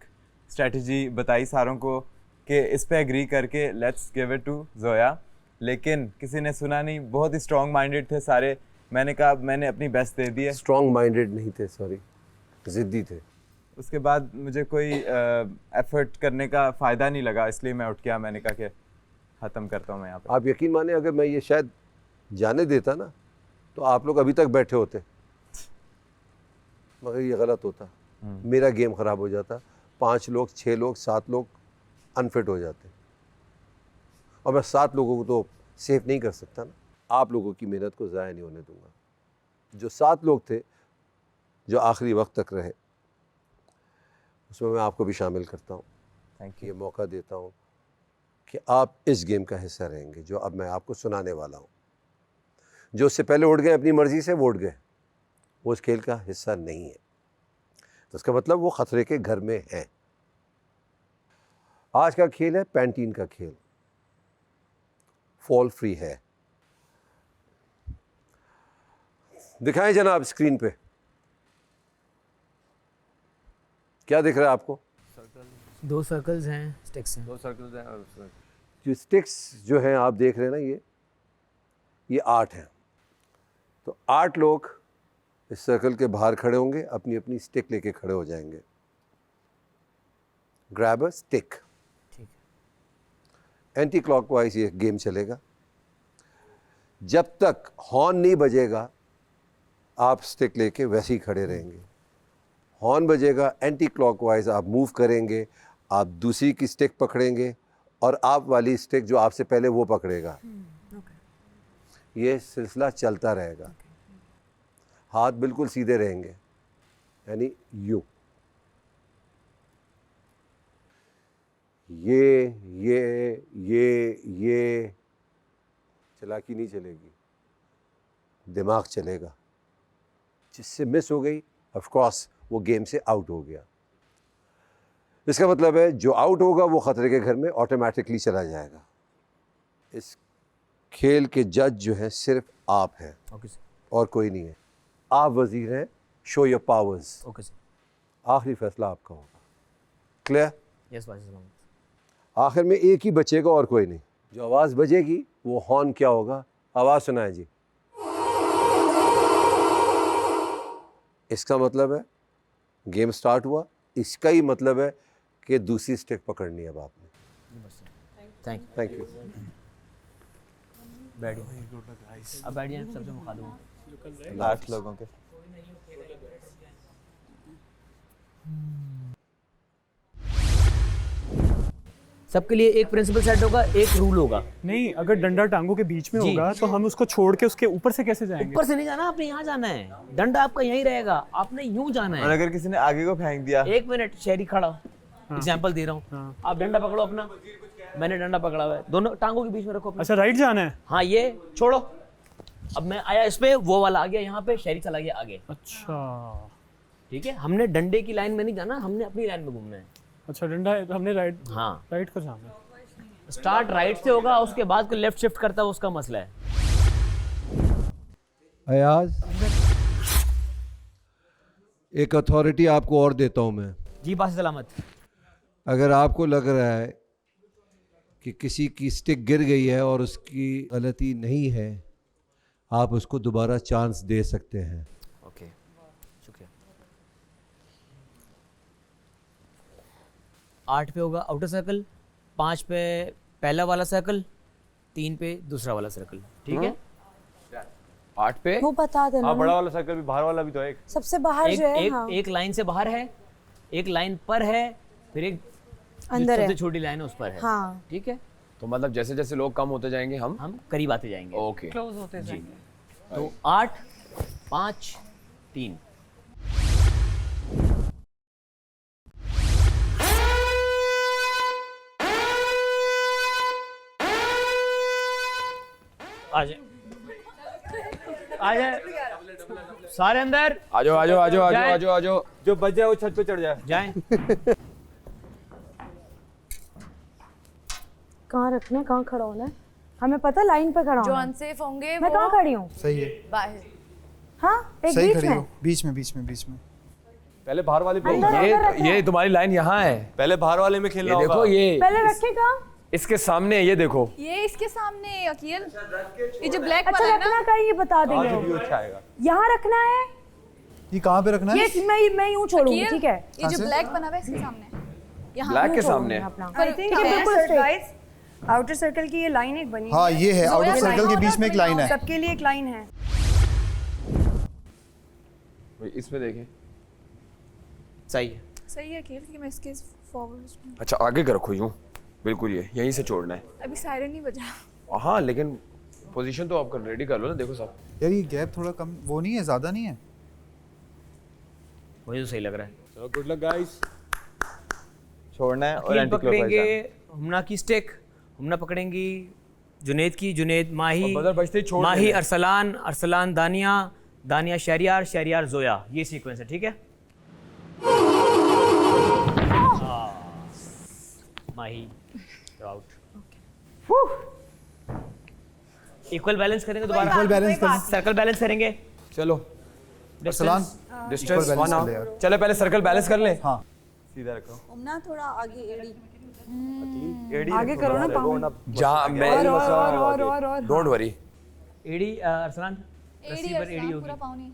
स्ट्रेटजी बताई सारों को कि इस पे एग्री करके let's give it to Zoya, लेकिन किसी ने सुना नहीं। बहुत ही स्ट्रॉन्ग माइंडेड थे सारे। मैंने कहा मैंने अपनी बेस्ट दे दी है। स्ट्रॉन्ग माइंडेड नहीं थे, सॉरी, ज़िद्दी थे। उसके बाद मुझे कोई एफर्ट करने का फ़ायदा नहीं लगा, इसलिए मैं उठ गया। मैंने कहा कि ख़त्म करता हूँ मैं यहाँ पे। आप यकीन माने, अगर मैं ये शायद जाने देता ना तो आप लोग अभी तक बैठे होते, मगर ये गलत होता। मेरा गेम ख़राब हो जाता, 5 लोग, 6 लोग, 7 लोग अनफिट हो जाते, और मैं 7 लोगों को तो सेफ नहीं कर सकता ना। आप लोगों की मेहनत को ज़ाया नहीं होने दूंगा। जो 7 लोग थे जो आखिरी वक्त तक रहे, उसमें मैं आपको भी शामिल करता हूँ। Thank you. ये मौका देता हूँ कि आप इस गेम का हिस्सा रहेंगे जो अब मैं आपको सुनाने वाला हूँ। जो उससे पहले उठ गए, अपनी मर्ज़ी से वो उठ गए, वो इस खेल का हिस्सा नहीं है। तो इसका मतलब वो ख़तरे के घर में हैं। आज का खेल है पैंटीन का खेल, फॉल फ्री है। दिखाएं जनाब स्क्रीन पे, क्या दिख रहा है आपको? 2 सर्कल्स हैं, स्टिक्स हैं। 2 सर्कल्स हैं और उसमें जो स्टिक्स जो हैं आप देख रहे हैं ना, ये 8 हैं। तो 8 लोग इस सर्कल के बाहर खड़े होंगे, अपनी अपनी स्टिक लेके खड़े हो जाएंगे। Grab a stick. ठीक है। एंटी क्लॉकवाइज ये गेम चलेगा। जब तक हॉर्न नहीं बजेगा आप स्टिक लेके वैसे ही खड़े रहेंगे। हॉर्न बजेगा, एंटी क्लॉकवाइज आप मूव करेंगे, आप दूसरी की स्टिक पकड़ेंगे और आप वाली स्टिक जो आपसे पहले वो पकड़ेगा। ये सिलसिला चलता रहेगा। हाथ बिल्कुल सीधे रहेंगे, यानी यूं। ये चालाकी नहीं चलेगी, दिमाग चलेगा। जिससे मिस हो गई ऑफ कोर्स वो गेम से आउट हो गया। इसका मतलब है जो आउट होगा वो खतरे के घर में ऑटोमेटिकली चला जाएगा। इस खेल के जज जो हैं सिर्फ आप हैं। Okay sir. और कोई नहीं है। आप वजीर हैं, show your powers. Okay sir. आखिरी फैसला आपका होगा। क्लियर? यस भाई साहब। आखिर में एक ही बचेगा और कोई नहीं। जो आवाज़ बजेगी वो हॉर्न क्या होगा? आवाज़ सुनाए जी। इसका मतलब है गेम स्टार्ट हुआ। इसका ही मतलब है कि दूसरी स्टिक पकड़नी है अब आपने। Thank you. बैठिए। अब बैठिए, सबसे मुखा दूँ 8 लोगों के। सबके लिए एक प्रिंसिपल सेट होगा, एक रूल होगा। नहीं, अगर डंडा टांगों के बीच में जी। होगा तो हम उसको छोड़ के उसके ऊपर से कैसे जाएंगे? ऊपर से नहीं जाना, आपने यहाँ जाना है। डंडा आपका यहीं रहेगा, आपने यूं जाना और है। अगर किसी ने आगे को फेंक दिया? एक मिनट, शहरी खड़ा हो, एग्जाम्पल दे रहा हूँ। आप डंडा पकड़ो अपना, मैंने डंडा पकड़ा हुआ है, दोनों टांगों के बीच में रखो अपना। अच्छा, राइट जाना है? हाँ, ये छोड़ो। अब मैं आया इस पे, वो वाला आ गया यहाँ पे, शहरी चला गया आगे। अच्छा ठीक है, हमने डंडे की लाइन में नहीं जाना, हमने अपनी लाइन में घूमना है। अच्छा, डंडा हमने राइट, हाँ राइट को जाना है। स्टार्ट राइट से होगा, उसके बाद कोई लेफ्ट शिफ्ट करता है, उसका मसला है। अयाज, एक अथॉरिटी आपको और देता हूं मैं। जी बात सलामत। अगर आपको लग रहा है कि किसी की स्टिक गिर गई है और उसकी गलती नहीं है, आप उसको दोबारा चांस दे सकते हैं। ओके, शुक्रिया। 8 पे होगा आउटर सर्कल, 5 पे पहला वाला सर्कल, 3 पे दूसरा वाला सर्कल। ठीक है, 8 पे वो बता देना। हाँ, बड़ा वाला सर्कल भी, बाहर वाला भी तो है एक। सबसे बाहर जो है, हाँ। एक लाइन से बाहर है, एक लाइन पर है, फिर एक अंदर सबसे है। छोटी लाइन है उस पर है। हाँ। ठीक है, तो मतलब जैसे जैसे लोग कम होते जाएंगे हम करीब आते जाएंगे। ओके, क्लोज होते जाएंगे। तो 8, 5, 3। आ जाए, आ जाए सारे अंदर। आ जाओ आ जाओ आ जाओ आ जाओ जाए। आ जाओ आ जाओ। जो बच जाए वो छत पे चढ़ जाए। जाएं। कहाँ रखना है, कहाँ खड़ा होना है? हमें पता लाइन पे खड़ा जो होना है। अनसेफ होंगे मैं वो कहाँ खड़ी हूँ? सही है, बाहर। हाँ, एक सही बीच खड़ी में। हो, बीच में बीच में बीच में। पहले बाहर वाले पे। अंदर रखना ये तुम्हारी लाइन यहाँ है। पहले बाहर वाले में खेलना ये होगा। देखो, ये पहले रखे कहाँ? इसके सामने, ये देखो। ये इसके सामने अकील, ये जो ब्लैक अच्छा, वाला है ना, रखना कहीं ये बता देंगे। व्यू अच्छा आएगा। यहाँ रखना है। ये कहाँ पे रखना है? ये मैं यूँ छोड़ूंगी, अकील, ठीक है? ये जो ब्लैक बना हुआ है इसके सामने, यहाँ ब्लैक के सामने। आई थिंक बिल्कुल गाइस, आउटर सर्कल की ये लाइन एक बनी हाँ, है। ये है आउटर सर्कल के बीच में एक लाइन है। सबके लिए एक लाइन है। इसमें देखें, सही है। सही है अकील कि मैं इसके फॉरवर्ड। अच्छा आगे का रखो यूं, बिल्कुल ये यहीं से छोड़ना है। अभी सायरन नहीं बजा। हाँ, लेकिन पोजीशन तो आप रेडी कर लो ना। देखो सब यार, ये गैप थोड़ा कम वो नहीं है, ज्यादा नहीं है। मुझे तो सही लग रहा है। चलो, गुड लक गाइस। छोड़ना है और अकील एंटी पकड़ेंगे क्लॉकवाइज हुमना की स्टिक, हुमना पकड़ेंगी जुनेद की, जुनेद माही, और बदर बजते ही छोड़ माही देना है। अरसलान, अरसलान दानिया, दानिया शहरियार, शहरियार जोया। ये सीक्वेंस है, ठीक है? माही आउट। इक्वल बैलेंस करेंगे दोबारा। इक्वल बैलेंस करना। सर्कल बैलेंस करेंगे। चलो, अरसलान, डिस्टेंस equal 1 balance कर ले यार। चले पहले सर्कल बैलेंस कर ले। हाँ, सीधा रखो। उमना थोड़ा आगे एड़ी। एडी आगे करो ना पाँव। जहाँ मैं और डोंट वरी। एडी अरसलान, रस्सी पर एड़ी होगी। पूरा पाँव नहीं।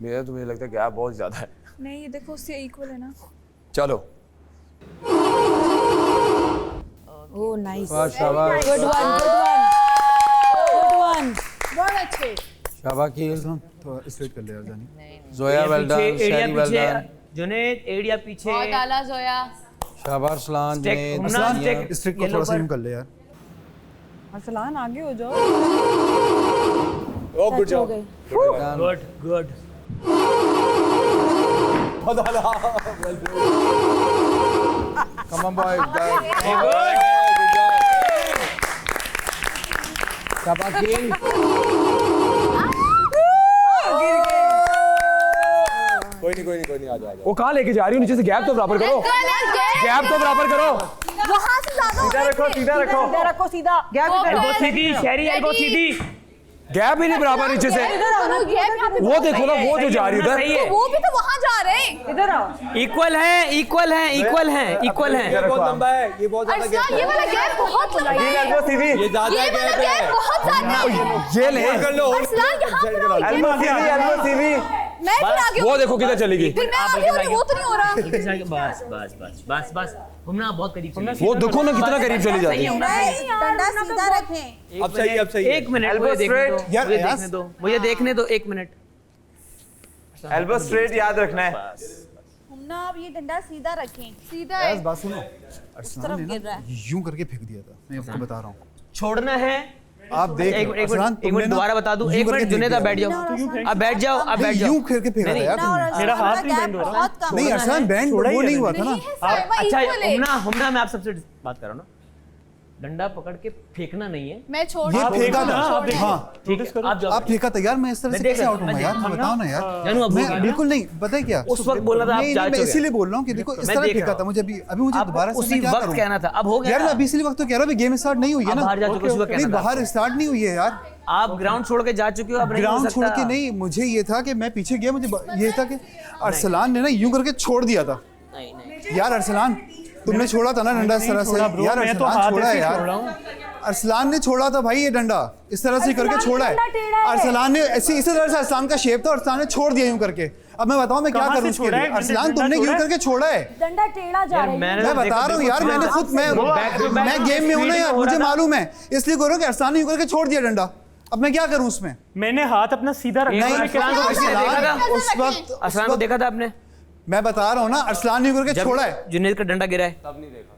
मेरा तो मुझे लगता है गैप बहुत ज़्यादा है। नहीं ये देखो उससे इक्वल है ना। चलो ओह नाइस, शाबाश गुड वन, गुड वन। बहुत अच्छे। शाबाश कील तो स्ट्रेट कर ले यार जानी। जोया वेल डन, एड़िया शैरी वेल पीछे, डन। जुनैद एड़िया पीछे। बहुत आला जोया। शाबाश अरसलान, स्टिक, जुनैद हुमना, अरसलान स्टिक, स्ट्रिक को येलो थोड़ा सा पर। यूं कर ले यार। अरसलान आगे हो जाओ। Oh good job. Good good. Come on boy शाबाश कील। कोई नहीं आ जाओ। वो कहाँ लेके जा रही हो? नीचे से गैप तो बराबर करो, गैप तो बराबर करो। वहाँ से ज्यादा सीधा रखो, सीधा रखो, सीधा रखो, सीधा गैप एल्बो सीधी, शहरी एल्बो सीधी। गैप ही नहीं बराबर नीचे से। वो देखो ना, वो जो जा रही है उधर, वो भी तो वहाँ जा रहे हैं। इधर आओ। इक्वल है, इक्वल है, इक्वल है, इक्वल है। ये बहुत लंबा है, ये बहुत ज़्यादा गैप है। ये वाला गैप बहुत लंबा है। एल्बो सीधी, ये ज़्यादा ये वाला गैप है। गैप बहुत ज्यादा है। ये ले कर लो। अरसलान यहाँ पर आओ, ये एल्बो सीधी, एल्बो सीधी। मैं फिर आगे वो देखो किधर चली गई। फिर मैं आगे हो रही, वो तो नहीं हो रहा। बस बस बस बस बस, हमना बहुत करीब चली गई। वो देखो ना कितना करीब चली जाती है। डंडा सीधा रखें। अब सही है, अब सही है। एक मिनट Elbow मुझे देखने straight। दो, यार, मुझे यार। देखने दो, मुझे देखने दो, एक मिनट। एल्बो स्ट्रेट याद रखना है। ना आप ये डंडा सीधा रखें। सीधा यार है। बात सुनो, अरसलान ने ना यूं करके फेंक दिया था, मैं आपको बता रहा हूँ। छोड़ना है। आप देख एक अरसलान, मिनट दोबारा बता दूं। एक मिनट जुनैद, आप बैठ जाओ, आप बैठ जाओ, आप बैठ जाओ। यूं करके फेंका था यार तुमने। मेरा हाथ नहीं बैंड हो रहा। नहीं अरसलान बैंड वो नहीं हुआ था ना। अच्छा हमना मैं आप सबसे बात कर रहा हूँ ना, डंडा पकड़ के फेंकना नहीं है। मैं छोड़ ये फेंका था। हाँ ठीक है, आप फेंका था यार, मैं इस तरह से कैसे आउट हूँ यार, बताओ ना यार। जानू अब मैं बिल्कुल नहीं, पता है क्या उस वक्त बोलना था, आप नहीं, जा मैं चुके हैं। इसीलिए बोल रहा हूँ कि देखो इस मैं तरह देख फेंका रहा था हूँ। मुझे अभी मुझे आप दोबारा से उसी मैं क्या वक्त करूँ कहना था, अब हो गया यार। ना। मैं अभी इसीलिए वक्त तो कह रहा हूँ गेम स्टार्ट नहीं हुई है अब ना। बाहर जा चुके, उसी वक्त नहीं कहना था बाहर स्टार्ट नहीं हुई है यार। आप ग्राउंड छोड़ के जा चुके हो, अब नहीं हो ग्राउंड छोड़ सकता। के नहीं, मुझे ये था कि मैं पीछे गया, मुझे ये था कि अरसलान ने ना यूं करके छोड़ दिया था। नहीं नहीं यार अरसलान तुमने छोड़ा था ना डंडा इस तरह से यार। अरसलान छोड़ा है यार, अरसलान ने छोड़ा था भाई ये डंडा, इस तरह से करके छोड़ा है अरसलान ने। इसी तरह से अरसलान का शेप था, अरसलान ने छोड़ दिया यूं करके। अब मैं बताऊं मैं क्या करूं उसके लिए। अरसलान तुमने यूं करके छोड़ा है, डंडा टेढ़ा जा रहा है। मैं बता रहा हूँ यार, मैंने खुद मैं गेम में हूं ना यार, मुझे मालूम है, इसलिए कह रहा हूं कि अरसलान ने यूं करके छोड़ दिया डंडा। अब मैं क्या करूं उसमें? मैंने हाथ अपना सीधा रखा। नहीं उस वक्त अरसलान को देखा था आपने? मैं बता रहा हूँ ना, अरसलान ने यूं करके छोड़ा है। जुनैद का डंडा गिरा है, तब नहीं देखा।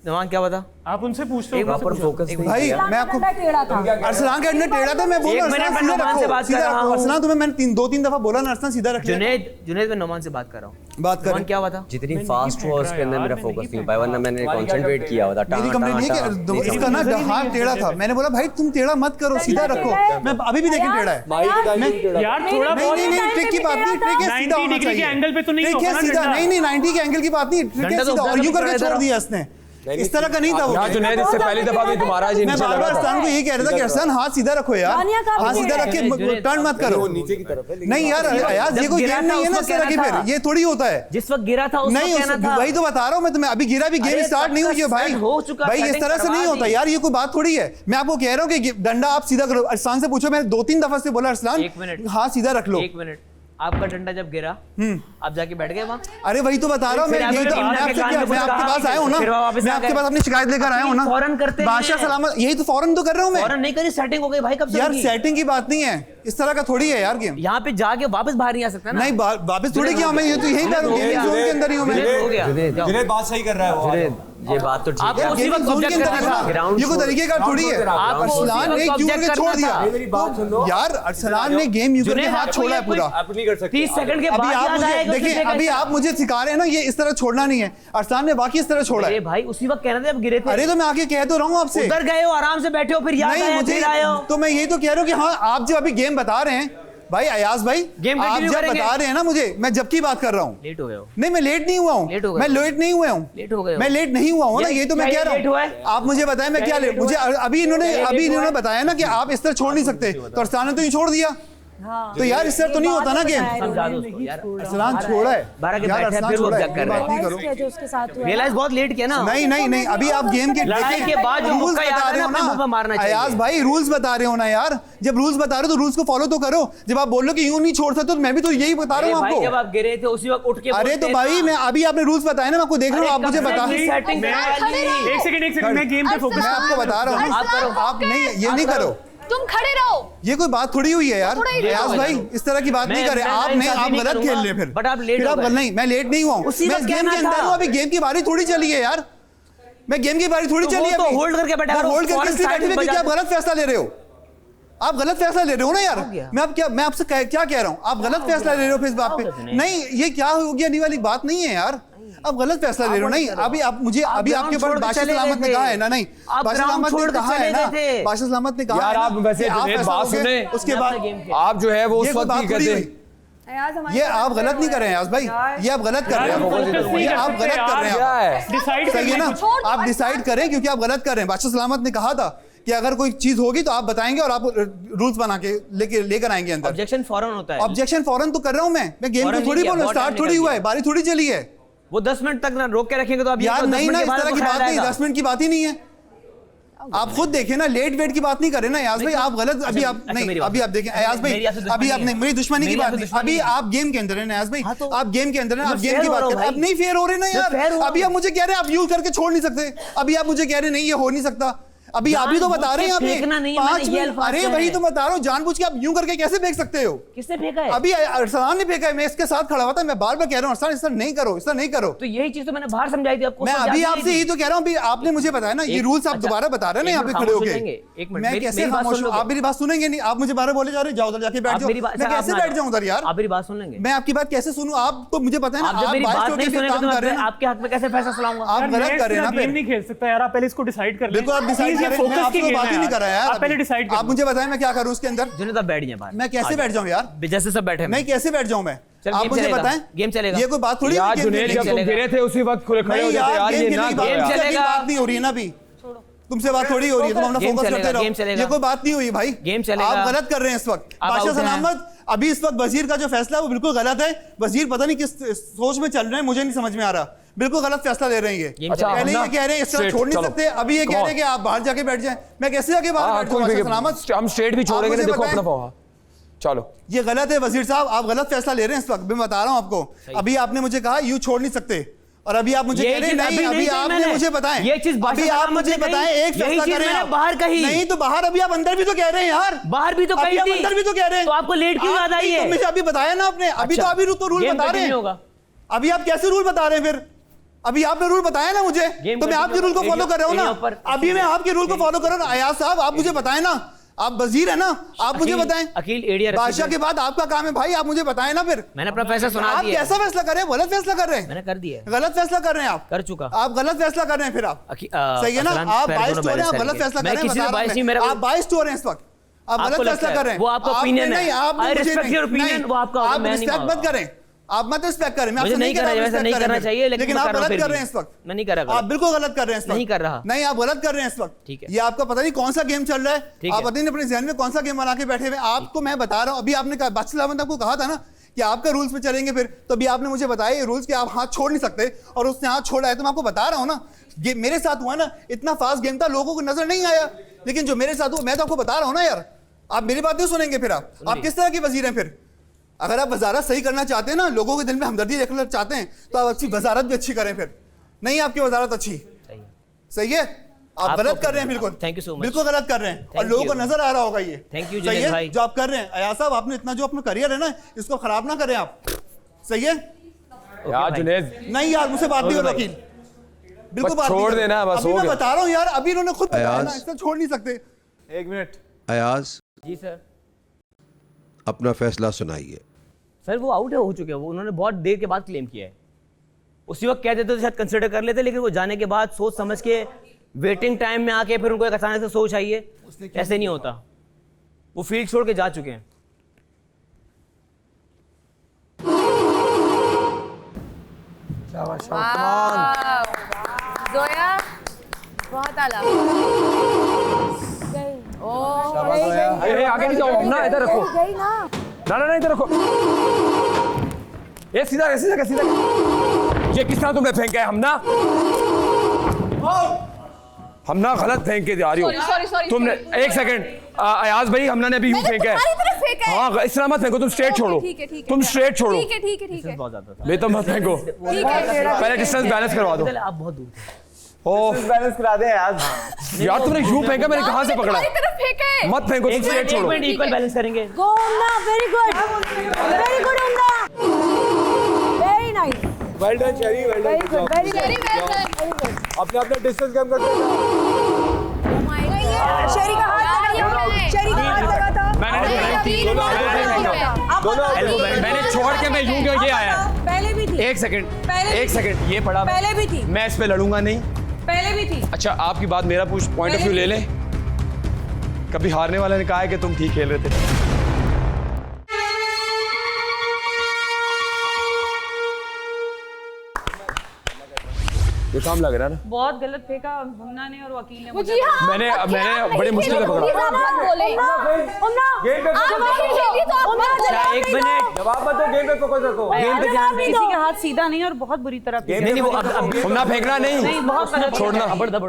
नवान क्या बता? आप उनसे पूछते हो। पर फोकस भाई मैं आपको अरसलान का डंडा टेढ़ा था, मैं बोल रहा हूं अरसलान सीधा रखो, सीधा रखो। अरसलान तुम्हें मैंने दो तीन दफा बोला ना अरसलान सीधा रख। जुनैद मैं नोमान से बात कर रहा हूँ। बात कर। क्या हुआ था? जितनी फास्ट हुआ उसके अंदर मेरा फोकस नहीं हो पाया, वरना मैंने कंसंट्रेट किया हुआ था। मेरी कंप्लेंट नहीं है कि इसका ना हाथ टेढ़ा था। मैंने बोला भाई तुम टेढ़ा मत करो, सीधा रखो। मैं अभी भी देखें टेढ़ा है यार, थोड़ा बहुत नहीं ट्रिक की बात नहीं, ट्रिक है सीधा होना चाहिए। एंगल पे तो नहीं ट्रिक है सीधा, नहीं 90 के एंगल की बात नहीं, ट्रिक है सीधा। और यूं करके छोड़ दिया इसने, इस तरह का नहीं था वो। जुनैद इससे पहली दफा भी तुम्हारा ही मैं बार बार अरसलान को यही कह रहा था कि अरसलान हाथ सीधा रखो यार, हाथ सीधा रख के टर्न मत करो नीचे की तरफ। नहीं यार अयाज ये कोई गेम नहीं है ना इस तरह की, फिर ये थोड़ी होता है। जिस वक्त गिरा था उस नहीं, वक्त कहना था। वही तो बता रहा हूँ मैं तुम्हें, अभी गिरा भी गेम स्टार्ट नहीं हुई है भाई। भाई इस तरह से नहीं होता यार, ये कोई बात थोड़ी है। मैं आपको कह रहा हूँ कि डंडा आप सीधा करो। अरसलान से पूछो, मैंने 2-3 दफा से बोला अरसलान हाथ सीधा रख लो। 1 मिनट, आपका डंडा जब गिरा आप जाके बैठ गए वहाँ? अरे वही तो बता रहा हूँ मैं, यही तो मैं आपके पास आया हूँ ना, मैं आपके पास अपनी शिकायत लेकर आया हूँ ना। फौरन करते हैं बादशाह सलामत, यही तो फौरन तो कर रहा हूँ मैं। फौरन नहीं करी, सेटिंग हो गई भाई। कब से यार सेटिंग की बात नहीं है, इस तरह का थोड़ी है यार गेम। यहाँ पे जाके वापस बाहर नहीं आ सकता ना। नहीं वापस थोड़ी किया मैं, ये तो यही कर रहा हूँ, गेमिंग जोन के अंदर ही हूँ मैं। हो गया जुनैद बात सही कर रहा है वो। ये बात तो ठीक आपको है। उसी वक्त ऑब्जेक्ट करना था। ये कोई तरीके का थोड़ी है। अरसलान ने क्यों करके छोड़ दिया? मेरी बात सुन लो यार अरसलान ने गेम यूं करके हाथ छोड़ा है पूरा। आप नहीं कर सकते। 30 सेकंड के अभी बाद आप याद मुझे आएगा देखिए, अभी आप मुझे सिखा रहे हैं ना, ये इस तरह छोड़ना नहीं है। अरसलान ने बाकी इस तरह छोड़ा है। भाई उसी वक्त कहना था जब गिरे थे। अरे तो मैं आके कह तो रहा हूँ आपसे। उधर गए हो, आराम से बैठे हो, फिर याद नहीं आया, मुझे फिर आए हो। तो मैं यही तो कह रहा हूँ कि हाँ आप जब अभी गेम बता रहे हैं भाई, अयाज भाई गेम आप कंटिन्यू जब करेंगे। बता रहे हैं ना मुझे, मैं जब की बात कर रहा हूँ। लेट हो गए हो। नहीं मैं लेट नहीं हुआ हूँ, मैं लेट नहीं हुआ हूँ, लेट हो गए हो। मैं लेट नहीं हुआ हूँ ना, ये तो मैं कह रहा हूँ। आप मुझे बताएं मैं क्या लेट, मुझे अभी इन्होंने बताया ना कि आप इस तरह छोड़ नहीं सकते, तो अरसलान ने तो ये छोड़ दिया। हाँ। तो यार इससे तो नहीं होता ना गेम। समझा दो उसको यार। अरसलान छोड़ा है बारह के यार, बैठे अरसलान फिर वो छोड़ा है, जग कर ये रहे बात नहीं करो। क्या जो उसके साथ हुआ है। रियलाइज बहुत लेट किया ना। नहीं अभी आप गेम के लड़ाई के बाद जो रूल्स मौका याद बता है रहे ना, हो अपने मुंह पे मारना ना चाहिए। अयाज भाई, रूल्स बता रहे हो ना यार। जब रूल्स बता रहे हो तो रूल्स को फॉलो तो करो। जब आप बोल रहे हो कि यूं नहीं छोड़ सकते तो मैं भी तो यही बता रहा हूँ भाई जब आपको। आप गिरे थे उसी वक्त उठ के अरे तो भाई मैं अभी आपने रूल्स बताए ना, मैं आपको देख रहा हूँ, आप मुझे बता। एक सेकंड मैं गेम पे फोकस। मैं आपको बता रहा हूँ, आप नहीं ये नहीं करो। तुम खड़े रहो। ये कोई बात थोड़ी हुई है यार। अयाज भाई इस तरह की बात नहीं करें आप। नहीं, आप गलत खेल रहे हैं फिर। बट आप लेट फिर हो आप गए। नहीं, मैं लेट नहीं हुआ हूँ। उसी मैं वक्त गेम कहना के अंदर था। हूँ, अभी गेम की बारी थोड़ी चली है यार। मैं गेम की बारी थोड़ी तो चली वो है तो अभी। होल्ड करके बैठा करो, होल्ड करके फौरन इसलिए साइड बैठे में हुए क्योंकि बजा आप गलत फैसला ले रहे हो। आप गलत फैसला ले रहे हो ना यार। मैं आपसे क्या कह रहा हूँ, आप गलत फैसला ले रहे हो फिर इस बात पे। नहीं ये क्या हो गया, नहीं वाली बात नहीं है यार। आप गलत फैसला ले रहे हो। नहीं अभी आप मुझे अभी आपके ऊपर बादशाह सलामत ने कहा है ना। नहीं बादशाह सलामत ने कहा है ना, बादशाह सलामत ने कहा यार है आप ना वैसे कि आप जुनैद फैसला बात लोगे, सुने, उसके बाद आप जो है वो उस ये कोई वक्त बात ही थोड़ी कहते हुई। ये आप गलत नहीं कर रहे हैं अयाज भाई, ये आप गलत कर रहे हैं। ये आप गलत कर रहे हैं। सही है ना, आप डिसाइड करें क्योंकि आप गलत कर रहे हैं। बादशाह सलामत ने कहा था कि अगर कोई चीज होगी तो आप बताएंगे और आप रूल्स बना के लेकर आएंगे अंदर। ऑब्जेक्शन फौरन होता है। ऑब्जेक्शन फौरन तो कर रहा हूं मैं गेम को थोड़ी बोल रहा हूं, स्टार्ट थोड़ी हुआ है, बारी थोड़ी चली है। वो 10 मिनट तक ना रोक के रखेंगे तो आप यार नहीं ना, इस तरह की बात नहीं, 10 मिनट की बात ही नहीं है। आप खुद देखें ना, लेट वेट की बात नहीं करें ना अयाज भाई। आप गलत अभी आप नहीं, अभी आप देखें अयाज भाई, अभी आप नहीं, मेरी दुश्मनी की बात नहीं। अभी आप गेम के अंदर है अयाज भाई, आप गेम के अंदर है, आप गेम की बात कर रहे हैं। अब नहीं फेयर हो रहे ना यार। अभी आप मुझे कह रहे हैं आप यूज करके छोड़ नहीं सकते। अभी आप मुझे कह रहे नहीं ये हो नहीं सकता। अभी आप भी तो बता रहे हैं यहाँ पे 5 मिनट। अरे वही तो बता रहा हूँ, जानबूझ के आप यूं करके कैसे फेंक सकते हो? किसने फेंका है? अभी अरसलान ने फेंका है, मैं इसके साथ खड़ा हुआ था। मैं बार बार कह रहा हूँ अरसलान इस तरह नहीं करो, इस तरह नहीं करो। तो यही चीज तो मैंने बाहर समझाई थी आपको। मैं अभी आपसे यही तो कह रहा हूँ, अभी आपने मुझे बताया ना ये रूल्स आप दोबारा बता रहे हैं ना यहाँ पे खड़े होके। मैं कैसे खामोश हूँ? आप मेरी बात सुनेंगे नहीं, आप मुझे बारह बोले जा रहे, जाओ उधर जाके बैठ जाओ। मैं कैसे बैठ जाऊँ उधर यार? आप मेरी बात सुन लेंगे? मैं आपकी बात कैसे सुनूं? आप तो मुझे पता है ना, आप जब मेरी बात नहीं सुनेंगे काम कर तो रहे हैं। आपके हक में कैसे फैसला सुनाऊंगा? आप गलत कर रहे हैं ना। गेम नहीं खेल सकता यार, आप पहले इसको डिसाइड कर लें। देखो आप डिसाइड करें, मैं आपसे बात ही नहीं कर रहा यार। आप पहले डिसाइड आप मुझे बताएं मैं क्या करूं उसके अंदर? जुनैद आप बैठ जाए बाहर। मैं कैसे बैठ जाऊं यार? जैसे सब बैठे मैं कैसे बैठ जाऊं मैं? आप मुझे बताएं। गेम चलेगा। ये कोई बात थोड़ी यार जुनैद जब तुम गिरे थे उसी वक्त खड़े हो जाते यार। ये ना गेम चलेगा, बात नहीं हो रही है ना अभी। तुमसे बात थोड़ी हो रही है, तुम अपना फोकस करते रहो। ये कोई बात नहीं हुई भाई, गेम चलेगा। आप गलत कर रहे हैं इस वक्त। बादशाह सलामत अभी इस वक्त वजीर का जो फैसला है वो बिल्कुल गलत है। वजीर पता नहीं किस सोच में चल रहे हैं, मुझे नहीं समझ में आ रहा। बिल्कुल गलत फैसला ले रहे हैं ये। पहले ये कह रहे हैं इस तरह छोड़ नहीं सकते, अभी ये कह रहे हैं कि आप बाहर जाके बैठ जाएं। मैं कैसे जाके बाहर बैठ जाऊं? बादशाह सलामत हम स्ट्रेट भी छोड़ेंगे ना, देखो अपना फौहा। चलो ये गलत है वजीर साहब, आप गलत फैसला ले रहे हैं इस वक्त। मैं बता रहा हूं आपको, अभी आपने मुझे कहा यूं छोड़ नहीं सकते और अभी आप मुझे कह रहे हैं नहीं। अभी आपने मुझे बताएं, ये चीज अभी आप मुझे बताएं एक फैसला करें आप। बाहर कही नहीं तो बाहर अभी आप अंदर भी तो कह रहे हैं यार। बाहर भी तो कही थी, अंदर भी तो कह रहे हैं। तो आपको लेट क्यों याद आई है? मुझे अभी बताया ना आपने। अभी तो अभी तो रूल बता रहे हैं। अभी आप कैसे रूल बता रहे हैं फिर? अभी आपने रूल बताया ना मुझे, तो मैं आपके रूल को फॉलो कर रहा हूँ ना। अभी मैं आपके रूल को फॉलो कर रहा हूँ। अयाज साहब आप मुझे बताएं ना, आप वजीर है ना, आप मुझे बताएं। अकील एडिया बादशाह के बाद आपका काम है भाई, आप मुझे बताएं ना फिर। मैंने अपना फैसला सुना आप दिया। कैसा फैसला कर रहे हैं? गलत फैसला कर रहे हैं। मैंने कर दिया। गलत फैसला कर रहे हैं आप। कर चुका। आप गलत फैसला कर रहे हैं फिर आप। सही है ना, आप बाइस हो रहे हैं, आप गलत फैसला कर रहे हैं। आप बाइस हो रहे हैं इस वक्त, आप गलत फैसला कर रहे हैं। वो आपका ओपिनियन है। आप रिस्पेक्ट मत करें, आप मत रिस्पेक्ट करें। मैं आपसे नहीं कह रहा नहीं करना चाहिए, लेकिन आप गलत कर रहे हैं इस वक्त। मैं नहीं कर रहा। आप बिल्कुल गलत कर रहे हैं इस वक्त। नहीं कर रहा। नहीं आप गलत कर रहे हैं इस वक्त। ठीक है। ये आपका पता नहीं कौन सा गेम चल रहा है, आप पता नहीं अपने ज़हन में कौन सा गेम बना के बैठे हुए। आपको मैं बता रहा हूँ, अभी आपने बादशाह सलामत आपको कहा था ना कि आपका रूल्स पे चलेंगे फिर, तो अभी आपने मुझे बताया ये रूल्स कि आप हाथ छोड़ नहीं सकते और उसने हाथ छोड़ा है। तो मैं आपको बता रहा हूँ ना, ये मेरे साथ हुआ ना, इतना फास्ट गेम था, लोगों को नजर नहीं आया, लेकिन जो मेरे साथ हुआ मैं तो आपको बता रहा हूँ ना यार। आप मेरी बात नहीं सुनेंगे फिर। आप किस तरह के वजीर हैं फिर? अगर आप वजारत सही करना चाहते हैं ना, लोगों के दिल में हमदर्दी देखना चाहते हैं, तो आप अच्छी वजारत भी अच्छी करें। फिर नहीं आपकी वजारत अच्छी सही है, आप गलत कर रहे हैं बिल्कुल। Thank you so much. बिल्कुल गलत कर रहे हैं और लोगों को नजर आ रहा होगा ये। थैंक यू सही है भाई जो आप कर रहे हैं। अयाज साहब आपने इतना जो अपना करियर है ना, इसको खराब ना करें आप। सही है यार जुनैद, नहीं यार मुझसे बात नहीं हो वकील, बिल्कुल बात छोड़ देना बस। अभी मैं बता रहा हूँ यार, अभी इन्होंने खुद बताया ना, अयाज। इसको छोड़ नहीं सकते। एक मिनट अयाज जी सर। अपना फैसला सुनाइए। सर वो आउट हो चुके हैं, वो उन्होंने बहुत देर के बाद क्लेम किया है। उसी वक्त कह देते तो शायद कंसिडर कर लेते, लेकिन वो जाने के बाद सोच समझ के वेटिंग टाइम में आके फिर उनको एक अचानक से सोच आई है, ऐसे नहीं होता। वो फील्ड छोड़ के जा चुके हैं। जोया बहुत आला। आगे नहीं जाओ ना, इधर रखो। गई ना। ना ना ना इधर रखो। ये सीधा सीधा सीधा। ये किस तरह तुमने फेंका है? हमना गलत फेंक के आ रही हो। Sorry, तुमने एक सेकंड अयाज भाई, हमना ने भी यूं फेंका है। हाँ इस तरह मत फेंको, तुम स्ट्रेट छोड़ो। तुम स्ट्रेट छोड़ो। ठीक है। बे तो मत फेंको, पहले डिस्टेंस बैलेंस करवा दो। आप बहुत दूर ओह बैलेंस करा दे यार। यार तुमने यूं फेंका, मैंने कहां से पकड़ा? मत फेंको, तुम स्ट्रेट छोड़ो। एक मिनट इक्वल बैलेंस करेंगे। Go Umna, very good Umna, very nice, well done Sherry, well done. Very good, very well good. अपने अपने डिस्टेंस कम करते जाओ। शेरी का हाथ लगा था। मैंने छोड़ के मैं यूं गया, ये आया। पहले भी थी, एक सेकंड, ये पड़ा। पहले भी थी, मैं इस पे लड़ूंगा नहीं। पहले भी थी। अच्छा आपकी बात, मेरा पॉइंट ऑफ व्यू ले ले। कभी हारने वाले ने कहा है कि तुम ठीक खेल रहे थे। ये काम लग रहा है ना? बहुत गलत फेंका हमना ने और वकील ने। मुझे मैंने बड़े मुश्किल से पकड़ा। एक मिनट जवाब मत दो, गेम पे फोकस रखो। गेम पे ध्यान दो। किसी का हाथ सीधा नहीं और बहुत बुरी तरह फेंका। नहीं वो अब हमना फेंकना नहीं, बहुत गलत छोड़ना।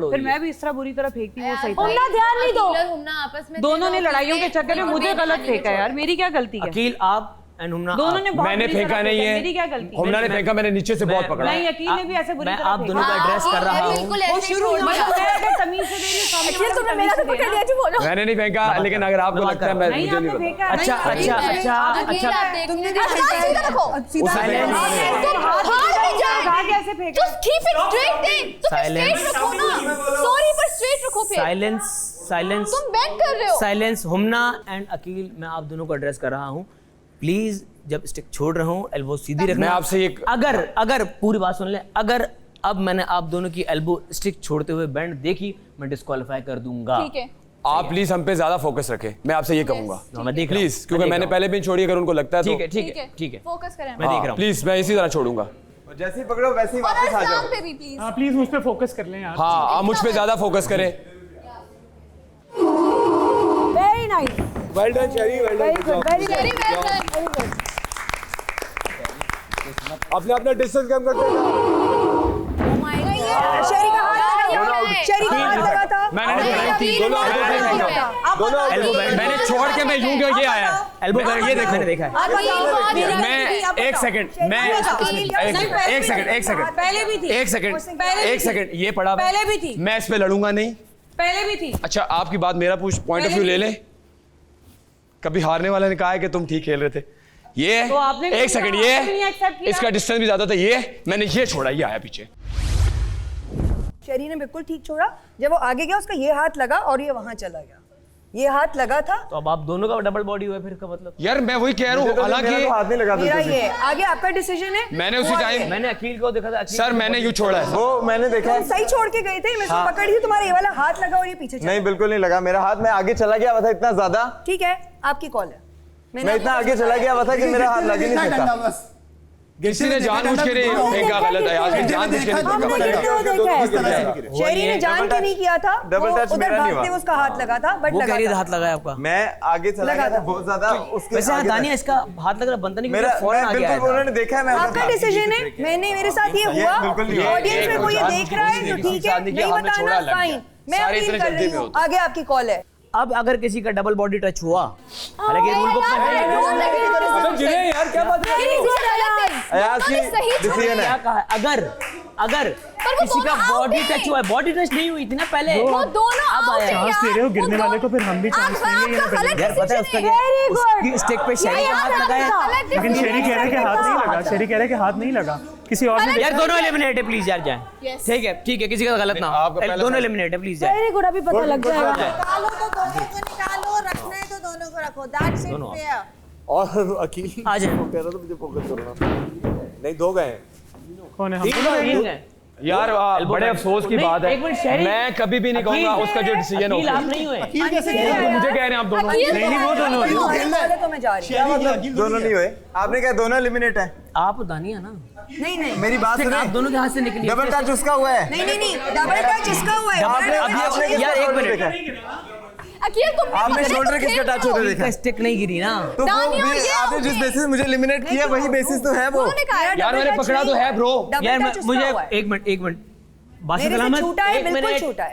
फिर मैं भी इस तरह बुरी तरह फेंकती हूँ, वो सही था। ध्यान नहीं दो। आपस में दोनों ने लड़ाइयों के चक्कर में मुझे गलत फेंका यार, मेरी क्या गलती है? अकील आप एंड हुमना दोनों ने बहुत मैंने बुरी फेंका तरह नहीं फेंका, है। मेरी क्या गलती? हमना ने फेंका, मैंने नीचे से बहुत पकड़ा। नहीं, अकील ने भी ऐसे बुरी मैं तरह आप दोनों का एड्रेस कर रहा हूँ। वो शुरू मैं अगर तमीज से दे रही हूं, तुमने मेरा तो पकड़ लिया, जो बोलो। मैंने नहीं फेंका, लेकिन अगर आपको लगता है मैं नहीं मुझे आपने नहीं फेंका। अच्छा अच्छा अच्छा अच्छा तुमने सीधा रखो। सीधा कैसे फेंका? Just keep it straight then. तुम Silence. straight रखो ना। Sorry पर straight रखो फिर। साइलेंस तुम bend कर रहे हो। साइलेंस। हुमना एंड अकील, मैं आप दोनों को एड्रेस कर रहा हूँ। प्लीज जब स्टिक छोड़ रहा हूँ, एल्बो सीधी रखना। मैं आपसे एक अगर पूरी बात सुन ले, अगर अब मैंने आप दोनों की एल्बो स्टिक छोड़ते हुए बैंड देखी, मैं डिस्क्वालीफाई कर दूंगा। ठीक है। आप प्लीज हम पे ज्यादा फोकस रखें, मैं आपसे ये कहूंगा। मैं देख रहा हूं। प्लीज, क्योंकि मैंने पहले भी छोड़ी, अगर उनको लगता है तो ठीक है फोकस करें। मैं देख रहा हूँ। प्लीज मैं इसी तरह छोड़ूंगा। जैसे ही पकड़ो वैसे ही वापस आ जाओ। पे भी प्लीज। हाँ प्लीज मुझ पे फोकस कर लें यार। हाँ आप मुझ पे ज्यादा फोकस करें। Very nice, well done Sherry, well very good, very Very good, well done. Very good. अपने अपने डिस्टेंस कम करते जाओ। शेरी का हाथ लगा था। मैंने मैंने छोड़ के मैं यूं गया, ये आया। एल्बो ये देखो, मैंने देखा है। मैं एक सेकंड, पहले भी थी, एक सेकंड, ये पड़ा। पहले भी थी, मैं इस पे लड़ूंगा नहीं। पहले भी थी। अच्छा आपकी बात, मेरा पॉइंट ऑफ व्यू ले ले। कभी हारने वाले ने कहा है कि तुम ठीक खेल रहे थे। ये तो आपने एक सेकंड, आपने नहीं accept किया। इसका डिस्टेंस भी ज्यादा था। ये मैंने ये छोड़ा, ये आया पीछे। शेरी ने बिल्कुल ठीक छोड़ा। जब वो आगे गया, उसका ये हाथ लगा और ये वहां चला गया। ये हाथ लगा था। तो अब आप दोनों का डबल बॉडी हुआ, फिर का मतलब? यार मैं वही कह रहा हूँ, हालांकि हाथ नहीं लगा मेरा ये आगे आपका डिसीजन है। मैंने उसी टाइम मैंने अकील को देखा था। सर मैंने यूं छोड़ा है। वो मैंने देखा। तुम सही छोड़ के गए थे, मैं इसको पकड़ी थी, तुम्हारा ये वाला हाथ लगा और ये पीछे चला। नहीं बिल्कुल नहीं लगा मेरा हाथ, मैं आगे चला गया हुआ था इतना ज्यादा। ठीक है, आपकी कॉल है। मैं इतना आगे चला गया हुआ था कि मेरा हाथ लग ही नहीं सकता। किसी ने जानबूझ के नहीं फेंका, गलत है। आज जानबूझ के नहीं फेंका। शेरी ने जान के नहीं किया था। डबल टच उधर मेरा नहीं भागते हुआ। उसका हाथ लगा था, बट वो कह लगा रही था। हाथ लगाया आपका। मैं आगे चला गया था बहुत ज्यादा। उसके वैसे आगे दानिया इसका हाथ लग रहा बनता नहीं, मेरा फौरन आ गया बिल्कुल उन्होंने देखा है। मैं आपका डिसीजन है। मैंने मेरे साथ ये हुआ, ऑडियंस में कोई ये देख रहा है तो ठीक है, नहीं बताना फाइन। मैं अपील कर रही हूँ। आगे आपकी कॉल है। अब अगर किसी का डबल बॉडी टच हुआ, हालांकि रूल बुक में है। यार क्या बात है? अयाज की डिसीजन है। क्या कहा है? अगर किसी का बॉडी टच हुआ है, बॉडी टच नहीं हुई थी ना पहले, वो दोनों अब आया। चांस दे रहे हो गिरने वाले को, फिर हम भी चांस देंगे। यार पता है उसका क्या, उसकी स्टिक पे शेरी का हाथ लगाया। लेकिन शेरी कह रहे हैं कि हाथ नहीं लगा, शेरी कह रहे हैं कि हाथ नहीं लगा, किसी और ने। यार दोनों एलिमिनेट है, प्लीज यार जाएं। ठीक है किसी का गलत ना हो, दोनों एलिमिनेट है, प्लीज जाएं। वेरी गुड, अभी पता लग जाएगा। निकालो तो दोनों को निकालो, रखना है तो दोनों को रखो। That's it fair. और अकील आ जाए। कह रहा था मुझे फोकस करना। नहीं दो गए। कौन है? यार बड़े अफसोस की बात है। एक मिनट शेरी, मैं कभी भी नहीं कहूंगा उसका जो डिसीजन हो। आप नहीं हुए। मुझे कह रहे हैं आप दोनों। नहीं वो दोनों तो मैं जा रही हूँ। दोनों नहीं हुए। आपने कहा दोनों एलिमिनेट है। आप दानिया ना, नहीं मेरी बात सुनिए। आप दोनों के हाथ से निकली। डबल टच उसका हुआ है। नहीं डबल टच इसका हुआ है। यार एक मिनट, किया तुमने? आपने शोल्डर किसका टच होते देखा? स्टिक नहीं गिरी ना। तो वो भी आपने जिस बेसिस पे मुझे एलिमिनेट किया वही बेसिस तो है वो। यार मैंने पकड़ा तो है ब्रो। यार मुझे एक मिनट बादशाह सलामत,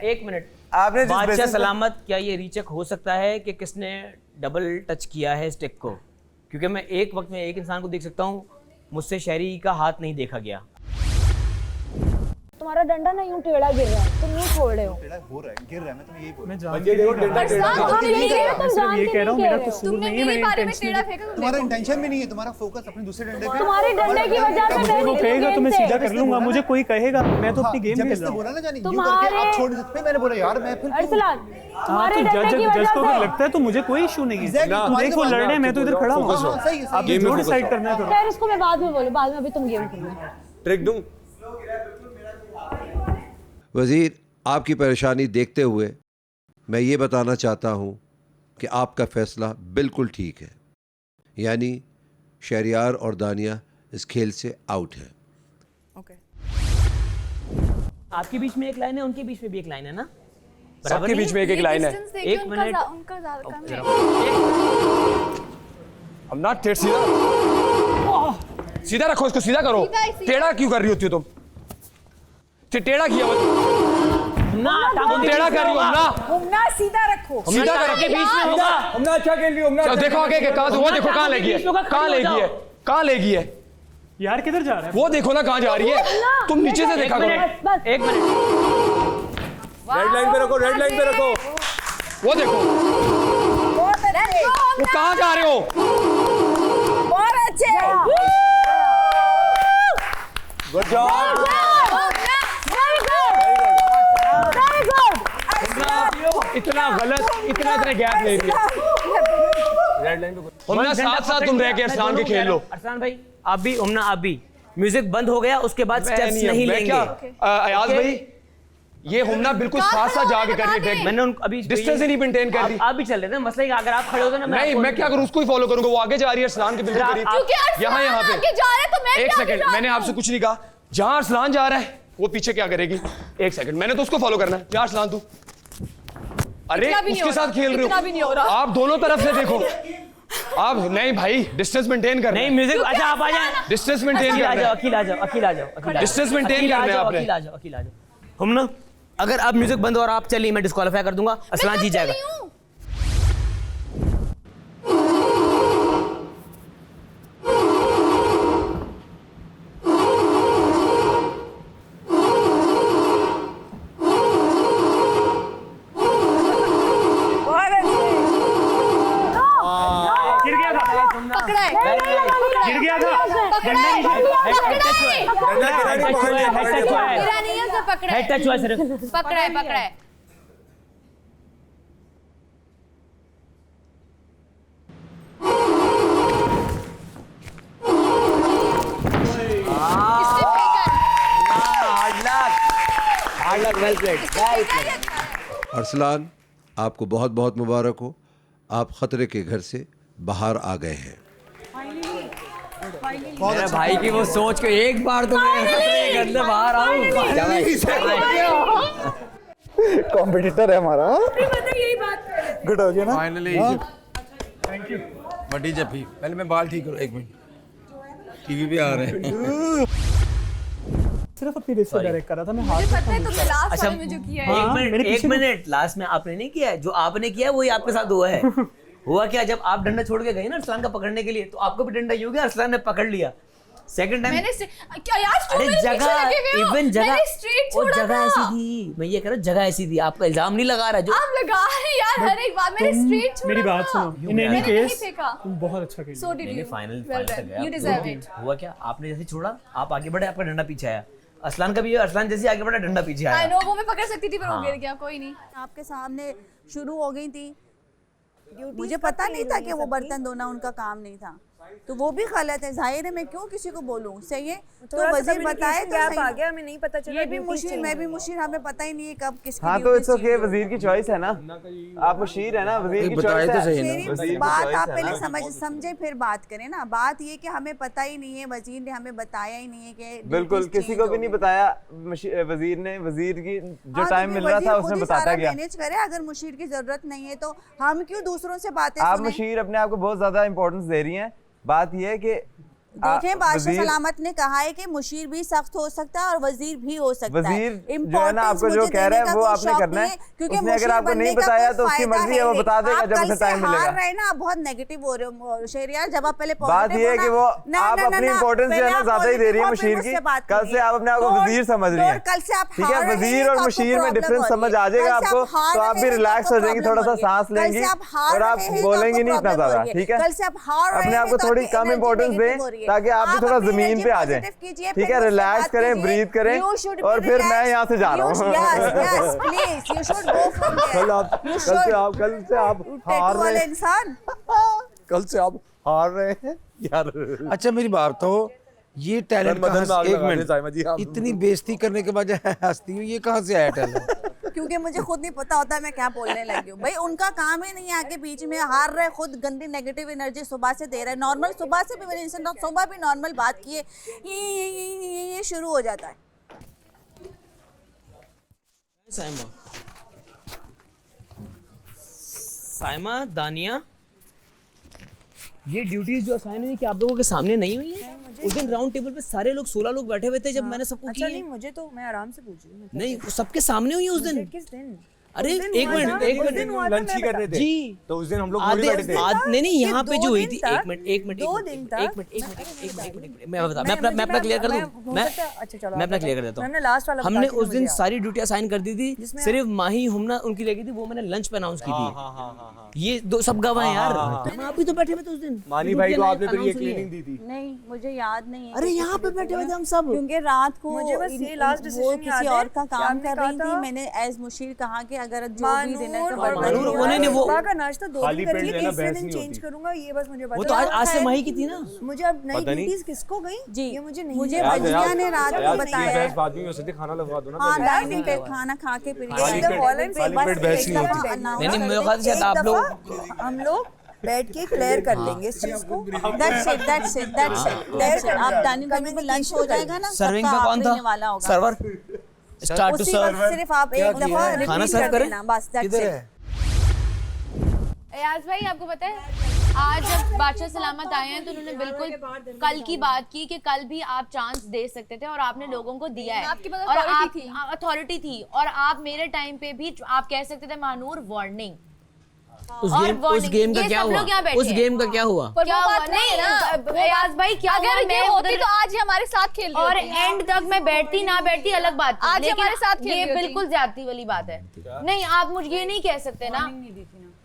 एक मिनट आपने बादशाह सलामत, क्या ये रीचेक हो सकता है कि किसने डबल टच किया है स्टिक को? क्योंकि मैं एक वक्त में एक इंसान को देख सकता हूँ, मुझसे शहरी का हाथ नहीं देखा गया। तुम्हारा डंडा ना यूं टेढ़ा गिर रहा है, तुम यूं छोड़ रहे हो। टेढ़ा हो रहा है, गिर रहा है, मैं तुम्हें यही बोल मैं रहा हूं। जान के देखो डंडा टेढ़ा हम यही कह रहे हो, तुम जान ये के कह रहा हूँ नहीं मेरा कह रहे हो। कसूर नहीं है, मैं इंटेंशनली तुम्हारा इंटेंशन भी नहीं है, तुम्हारा फोकस अपने दूसरे डंडे पे। तुम्हारे डंडे की वजह से मैं वो कहेगा तो मैं सीधा कर लूंगा, मुझे कोई कहेगा, मैं तो अपनी गेम जब खेल इसने रहा हूँ। बोला ना जानी यूं करके आप छोड़ नहीं सकते, मैंने बोला यार मैं फिर अरसलान हाँ तुम्हारे तो डंडे की जज वजह को अगर से लगता है तो मुझे कोई इशू नहीं है। Exactly, देख वो लड़ने, मैं तो इधर खड़ा हूँ। आप जो डिसाइड करना है करो। खैर उसको मैं बाद में बोलूं, बाद में, अभी तुम गेम खेलो। ट्रिक दूं? वज़ीर, आपकी परेशानी देखते हुए मैं ये बताना चाहता हूँ कि आपका फ़ैसला बिल्कुल ठीक है, यानी शहरियार और दानिया इस खेल से आउट है। आपके बीच में एक लाइन है, उनके बीच में भी एक लाइन है ना? सबके बीच में एक लाइन है। एक मिनट, उनका ज्यादा कम है। हम ना सीधा रखो इसको, सीधा करो। टेढ़ा क्यों कर रही होती हो तुम? टेढ़ा किया ना टेढ़ा कर रही हो ना? घूमना सीधा रखो। सीधा के करो। बीच में होगा। हमने अच्छा खेल रही हो। देखो आगे कहां से वो देखो कहां ले गई है, कहां ले गई है, कहां ले गई है यार? किधर जा रहा है वो? देखो ना कहां जा रही है। तुम नीचे से देखा करो। एक मिनट, रेड लाइन पे रखो, रेड लाइन पे रखो। वो देखो वो कहां जा रहे हो? बहुत अच्छे। Good job. इतना गलत, इतना गैप ले रही है। रेड लाइन पे हमने साथ साथ तुम रह के अरसलान के खेल लो। अरसलान भाई आप भी, उमना आप भी। म्यूजिक बंद हो गया, उसके बाद स्टेप्स नहीं लेंगे। अयाज भाई, ये हमना बिल्कुल साथ साथ जाके कर रही है। मैंने उनको अभी डिस्टेंस ही नहीं मेंटेन कर रही। आप भी चल रहे थे मसले का, अगर आप खड़े होते ना नहीं, मैं क्या करूं, उसको ही फॉलो करूंगा। वो आगे जा रही है अरसलान के बिल्कुल करीब, यहाँ पे। एक सेकंड, मैंने आपसे कुछ नहीं कहा। जहां अरसलान जा रहा है वो पीछे क्या करेगी? एक सेकंड, मैंने तो उसको फॉलो करना है। जा अरसलान तू। अरे उसके साथ खेल रहे हो आप, दोनों तरफ से देखो आप। नहीं भाई, डिस्टेंस मेंटेन करना है। नहीं म्यूजिक, अच्छा आप आ जाए। डिस्टेंस मेंटेन करना है। अकील आ जाओ। डिस्टेंस मेंटेन करना है आपने। अकील आ जाओ। हम ना, अगर आप म्यूजिक बंद और आप चलिए, मैं डिस्क्वालीफाई कर दूंगा, अरसलान जीत जाएगा। गिर गया था। हेड टच हुआ सिर्फ। पकड़ा है। अरसलान, आपको बहुत बहुत मुबारक हो, आप खतरे के घर से बाहर आ गए हैं। मेरे भाई की वो सोच के एक बार तो मैं खतरे के घर से बाहर आऊं। कॉम्पिटिटर है हमारा। यही बात गुड हो गया ना? Finally thank you. बड़ी जफी। पहले मैं बाल ठीक करूं, एक मिनट, टीवी पे आ रहे हैं। सिर्फ अपनी रेस को डायरेक्ट कर रहा था मैं। मुझे पता है तुमने लास्ट वाले में जो किया है। एक मिनट, लास्ट में आपने नहीं किया है, जो आपने किया है वही आपके साथ हुआ है। हुआ क्या, जब आप डंडा छोड़ के गए ना अरसलान का पकड़ने के लिए, तो आपको भी डंडा यूं गया, अरसलान ने पकड़ लिया। सेकंड टाइम मैंने क्या यार, अरे जगह, इवन जगह, स्ट्रेट और छोड़ा जगह था। ऐसी थी। मैं ये कह रहा हूं जगह ऐसी थी, आपका इल्जाम नहीं लगा रहा जो आप लगा रहे यार हर एक बार। मैंने स्ट्रेट छोड़ा। मेरी बात सुनो, इन एनी मैंने नहीं केस फेंका। तुम बहुत अच्छा खेली। So did you. Final Well तक done. गया। You deserve it. हुआ क्या, आपने जैसे छोड़ा, आप आगे बढ़े, आपका डंडा पीछे आया। अरसलान का भी अरसलान जैसे आगे बढ़ा, डंडा पीछे I आया। know, वो मैं पकड़ सकती थी पर वो हाँ। गिर गया। कोई नहीं, आपके सामने शुरू हो गई थी। मुझे पता नहीं था कि वो बर्तन धोना उनका काम नहीं था। तो वो भी गलत है। जाहिर है मैं क्यों किसी को बोलूं, सही है। तो थोड़ा सा वजीर बताए तो गैप सही। आ गया, हमें नहीं पता चला। ये भी मुशीर, मैं भी मुशीर, हमें पता ही नहीं है कब किसकी हाँ तो इट्स ओके, वजीर की चॉइस है ना, आप मुशीर है ना, वजीर की चॉइस है। मेरी बात आप पहले समझे फिर बात करें ना। बात ये कि हमें पता ही नहीं है, वजीर ने हमें बताया ही नहीं है कि बिल्कुल किसी को भी नहीं बताया वजीर ने, वजीर की जो टाइम मिल रहा था उसमें बताता गया। मैनेज करे, अगर मुशीर की जरूरत नहीं है तो हम क्यों दूसरों से बातें आप सुने? मुशीर अपने आप को बहुत ज्यादा इंपॉर्टेंस दे रही हैं। बात यह है कि देखें बादशाह सलामत ने कहा है कि मुशीर भी सख्त हो सकता है और वजीर भी हो सकता है। वजीर जो है ना आपको जो कह रहा है वो आपने करना है, उसने अगर आपको नहीं बताया तो उसकी मर्जी है, वो बता देगा जब उसे टाइम मिलेगा। हार रहे ना आप, बहुत नेगेटिव हो रहे हो शहरियार। जब आप पहले बात ये है कि वो आप अपनी इंपॉर्टेंस जो है ना ज्यादा ही दे रही है मुशीर की। कल से आप अपने आप को वजीर समझ रही है, कल से आप ठीक है। वजीर और मुशीर में डिफरेंस समझ आ जाएगा आपको, तो आप भी रिलैक्स हो जाएंगी, थोड़ा सा सांस लेंगी और आप बोलेंगी नहीं इतना ज्यादा, ठीक है। कल से आप हार अपने आप को थोड़ी कम इंपॉर्टेंस दें ताकि आप भी थोड़ा जमीन पे आ जाए, ठीक है। रिलैक्स करें, ब्रीथ करें और फिर मैं यहाँ से जा रहा हूँ। कल से आप हार रहे हैं यार। अच्छा मेरी बात तो ये टैलेंट कहाँ से, एक मिनट, इतनी बेइज्जती करने के बाद हंसती हूँ, ये कहाँ से आया टैलेंट? क्योंकि मुझे खुद नहीं पता होता मैं क्या बोलने लगी हूँ। भाई उनका काम ही नहीं है आगे बीच में हार रहे, खुद गंदी नेगेटिव एनर्जी सुबह से दे रहे हैं। नॉर्मल सुबह से भी मैंने इनसे सुबह भी नॉर्मल बात की है, ये शुरू हो जाता है। साइमा, दानिया, ये ड्यूटीज जो असाइन हुई कि आप लोगों के सामने नहीं हुई है? उस दिन राउंड टेबल पे सारे लोग 16 लोग बैठे हुए थे जब मैंने सबको अच्छा की नहीं, मुझे तो मैं आराम से पूछ रही हूँ। नहीं, सबके सामने हुई है उस दिन। किस दिन? अरे एक मिनट लंच ही कर रहे थे जी, तो उस दिन हम लोग बैठे थे। नहीं यहाँ पे जो हुई थी, एक मिनट मैं अपना क्लियर कर दूं, मैं अपना क्लियर कर देता हूँ। हमने उस दिन सारी ड्यूटी असाइन कर दी थी, सिर्फ माही हुमना उनकी लगी थी, वो मैंने लंच पे अनाउंस की थी। ये दो सब गवाह हैं यार, आप भी तो बैठे हुए थे उस दिन। मानी भाई को आपने फिर ये क्लीनिंग दी थी? नहीं मुझे याद नहीं है। अरे यहाँ पे बैठे हुए थे हम सब, क्योंकि रात को मुझे बस ये लास्ट डिसीजन किसी और का काम कर रही थी। मैंने एज मुशीर कहा कि अगर जो भी डिनर का का नाश्ता 2 दिन करेंगे, तीसरे दिन चेंज करूंगा, ये बस मुझे वो तो आज से माही की थी ना। मुझे अब नई ड्यूटीज किसको गई जी, ये मुझे नहीं, मुझे भजिया ने रात को बताया। बाद में हो सकती खाना लगवा दो ना। हां डाइनिंग पे खाना खा के फिर खाली पेट बहस नहीं होती। नहीं मेरे ख्याल से आप लोग हम लोग बैठ के क्लियर कर लेंगे इस चीज को। That's it. आप डाइनिंग टेबल पे लंच हो जाएगा ना, सर्विंग पे कौन था? सर्वर स्टार्ट टू सर्व, सिर्फ आप एक दफा खाना रिपीट सर्व कर करें। देना बस, दैट्स इट। एयाज भाई आपको पता है आज जब बादशाह सलामत आए हैं तो उन्होंने बिल्कुल कल की बात की कि कल भी आप चांस दे सकते थे और आपने लोगों को दिया है, आपके पास और authority आप अथॉरिटी थी और आप मेरे टाइम पे भी आप कह सकते थे मानूर वार्निंग। उस गेम का क्या हुआ? उस गेम का क्या हुआ? क्या हुआ? नहीं ना एयाज भाई क्या हुआ? मैं होती तो आज ही हमारे साथ खेल रही और होती। एंड तक मैं बैठती ना बैठती अलग बात थी, आज लेकिन हमारे साथ खेल ये रही होती। बिल्कुल ज्यादती वाली बात है। नहीं आप मुझे ये नहीं कह सकते ना,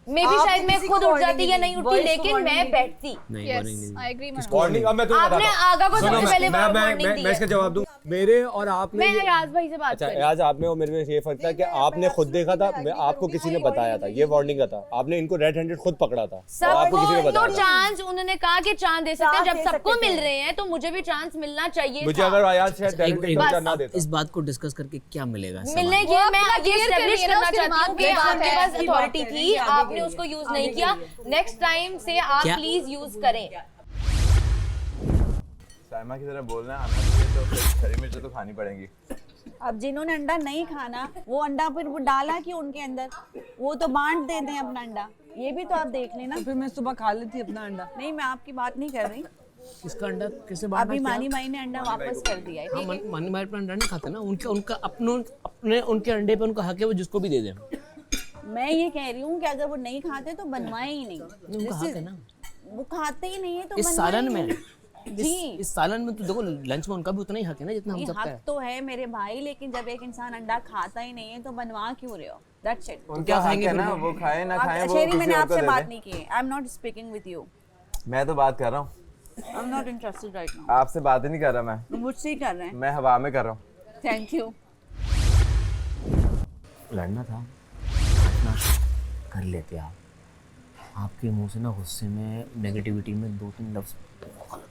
मैं भी शायद मैं खुद उठ जाती या नहीं उठती, लेकिन मैं बैठती। I agree. वार्निंग अब मैं तुम्हें आपने आगा को सबसे पहले वार्निंग दी मैं इसका जवाब दूं। मेरे और आपने मैं एयाज भाई से बात अच्छा कर रही आज आपने और मेरे में ये फर्क था कि आपने खुद देखा था, मैं आपको किसी ने बताया था, ये वार्निंग का था। आपने इनको रेड हैंडेड खुद पकड़ा था, आपको किसी ने सबको तो बताया था। चांस उन्होंने कहा कि चांस दे सकते हैं, जब सबको मिल रहे हैं तो मुझे भी चांस मिलना चाहिए मुझे था। अगर आयाज शायद टैलेंट ना देता। इस बात को डिस्कस करके क्या मिलेगा? मिलने की मैं ये एस्टैब्लिश करना चाहती हूँ कि आपके पास अथॉरिटी थी, आपने उसको यूज नहीं किया। नेक्स्ट टाइम से आप प्लीज यूज करें। साइमा की तरह बोलना आना चाहिए, तो फिर हरी मिर्च तो खानी पड़ेगी। अब जिन्होंने अंडा नहीं खाना वो अंडा फिर वो डाला कि उनके अंदर वो तो बांट देते हैं अपना अंडा, ये भी तो आप देख लेना। तो फिर मैं सुबह खा लेती अपना अंडा। नहीं मैं आपकी बात नहीं कर रही, इसका अंडा कैसे बांटा? अभी मानी माई ने अंडा वापस कर दिया है, ठीक है? मानी भाई अपना अंडा नहीं खाते ना, उनका अपने उनके अंडे पे उनका हक है, वो जिसको भी दे दें। मैं ये कह रही हूँ कि अगर वो नहीं खाते तो बनवाए ही नहीं। उनका हक है ना, वो खाते ही नहीं है तो इस सालन में जी इस सालन में तो देखो लंच में उनका भी उतना ही हक है ना जितना हम सबका है। हक तो है मेरे भाई, लेकिन जब एक इंसान अंडा खाता ही नहीं है तो बनवा क्यों रहे हो? That's it. क्या खाएंगे ना, वो खाए ना खाए, वो मैंने आपसे बात नहीं की है। I am not speaking with you. मैं तो बात कर रहा हूँ। I am not interested right now. आपसे बात ही नहीं कर रहा मैं। मुझसे ही कर रहे हैं। मैं हवा में कर रहा हूँ। Thank you. लड़ना था कर लेते आप। आपके मुंह से ना गुस्से में नेगेटिविटी में 2-3 लफ्ज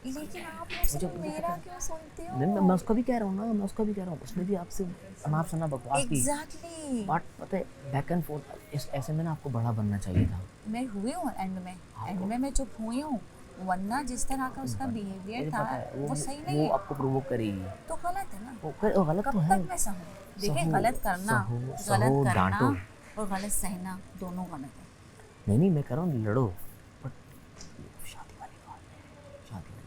लेकिन आप मुझसे मेरा क्यों सुनते हो? नहीं मैं उसका भी कह रहा हूँ ना, मैं उसका भी कह रहा हूँ, उसने भी आपसे माफ सुना बकवास की। एग्जैक्टली। बट पता है बैक एंड फोर्थ ऐसे में ना आपको बड़ा बनना चाहिए था। मैं हुई हूँ एंड में मैं चुप हुई हूँ, वरना जिस तरह का उसका बिहेवियर था वो सही नहीं वो है। आपको प्रोवोक करेगी तो गलत है ना, वो गलत तो कब है। तक मैं सहूँ? देखिए गलत करना और गलत सहना दोनों गलत है। नहीं मैं कह रहा हूँ लड़ो, बट शादी वाली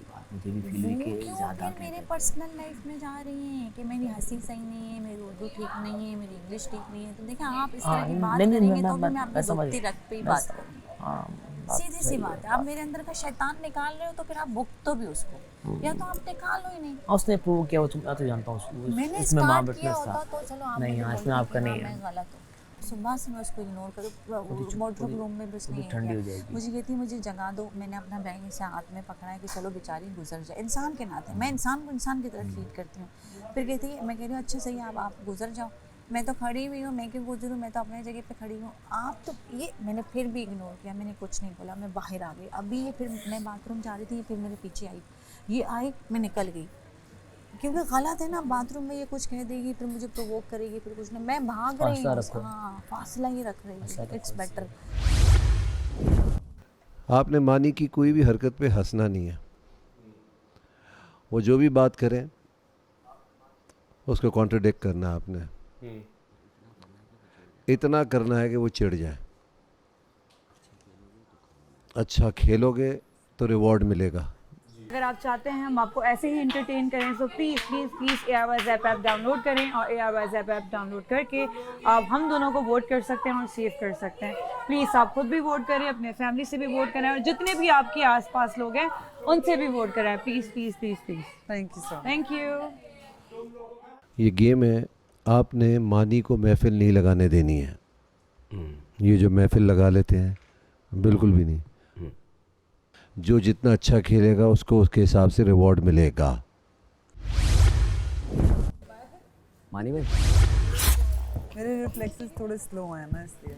बात मुझे भी फील हुई कि ज़्यादा मेरे पर्सनल लाइफ में जा रही हैं कि मेरी हंसी सही नहीं है, मेरी उर्दू ठीक नहीं है, मेरी इंग्लिश ठीक नहीं है। तो देखिए आप इस तरह की बात करेंगे तो भी मैं अपनी दोस्ती रख पे ही बात करूँगी। सीधी सी बात है, आप मेरे अंदर का शैतान निकाल रहे हो तो फिर आप भुगतो भी उसको, या तो आप निकाल लो ही नहीं। उसने प्रूव किया, वो मैं तो जानता हूँ उसको। मैंने इसमें स्टार्ट किया होता तो चलो आप नहीं, इसमें आपका नहीं है। मैं गलत हूँ। सुबह से मैं उसको इग्नोर करूँ, वार्डरोब रूम में भी उसने ठंडी हो जाएगी। मुझे कहती है मुझे जगा दो, मैंने अपना बैग ऐसे हाथ में पकड़ा है कि चलो बेचारी गुजर जाए। इंसान के नाते मैं इंसान को इंसान की तरह ट्रीट करती हूँ। फिर कहती है, मैं कह रही हूँ अच्छा सही आप गुजर जाओ, मैं तो खड़ी हुई हूँ, मैं क्यों गुजरूँ, मैं तो अपने जगह पे खड़ी हूँ। आप तो ये मैंने फिर भी इग्नोर किया, मैंने कुछ नहीं बोला, मैं बाहर आ गई। अभी ये फिर मैं बाथरूम जा रही थी, फिर मेरे पीछे आई, ये आई, मैं निकल गई क्योंकि गलत है ना। बाथरूम में ये कुछ कह देगी, फिर मुझे प्रोवोक करेगी, फिर कुछ नहीं, मैं भाग रही हूँ। हाँ फासला ही रख रही हूँ, इट्स बेटर। आपने मानी की कोई भी हरकत पे हंसना नहीं है, वो जो भी बात करें उसको कॉन्ट्रडिक्ट करना है आपने। इतना करना है कि वो चिढ़ जाए। अच्छा खेलोगे तो रिवॉर्ड मिलेगा। अगर आप चाहते हैं हम आपको ऐसे ही एंटरटेन करें तो please please please ARYZ app download करें, और ARYZ ऐप डाउनलोड करके आप हम दोनों को वोट कर सकते हैं और सेव कर सकते हैं। प्लीज़ आप खुद भी वोट करें, अपने फैमिली से भी वोट करें, और जितने भी आपके आसपास लोग हैं उनसे भी वोट कराएं। Please please please please. Thank you sir. Thank you. ये गेम है, आपने मानी को महफिल नहीं लगाने देनी है। ये जो महफिल लगा लेते हैं बिल्कुल भी नहीं। जो जितना अच्छा खेलेगा उसको उसके हिसाब से रिवॉर्ड मिलेगा। मानी भाई मेरे रिफ्लेक्सेस थोड़े स्लो हैं ना, इसलिए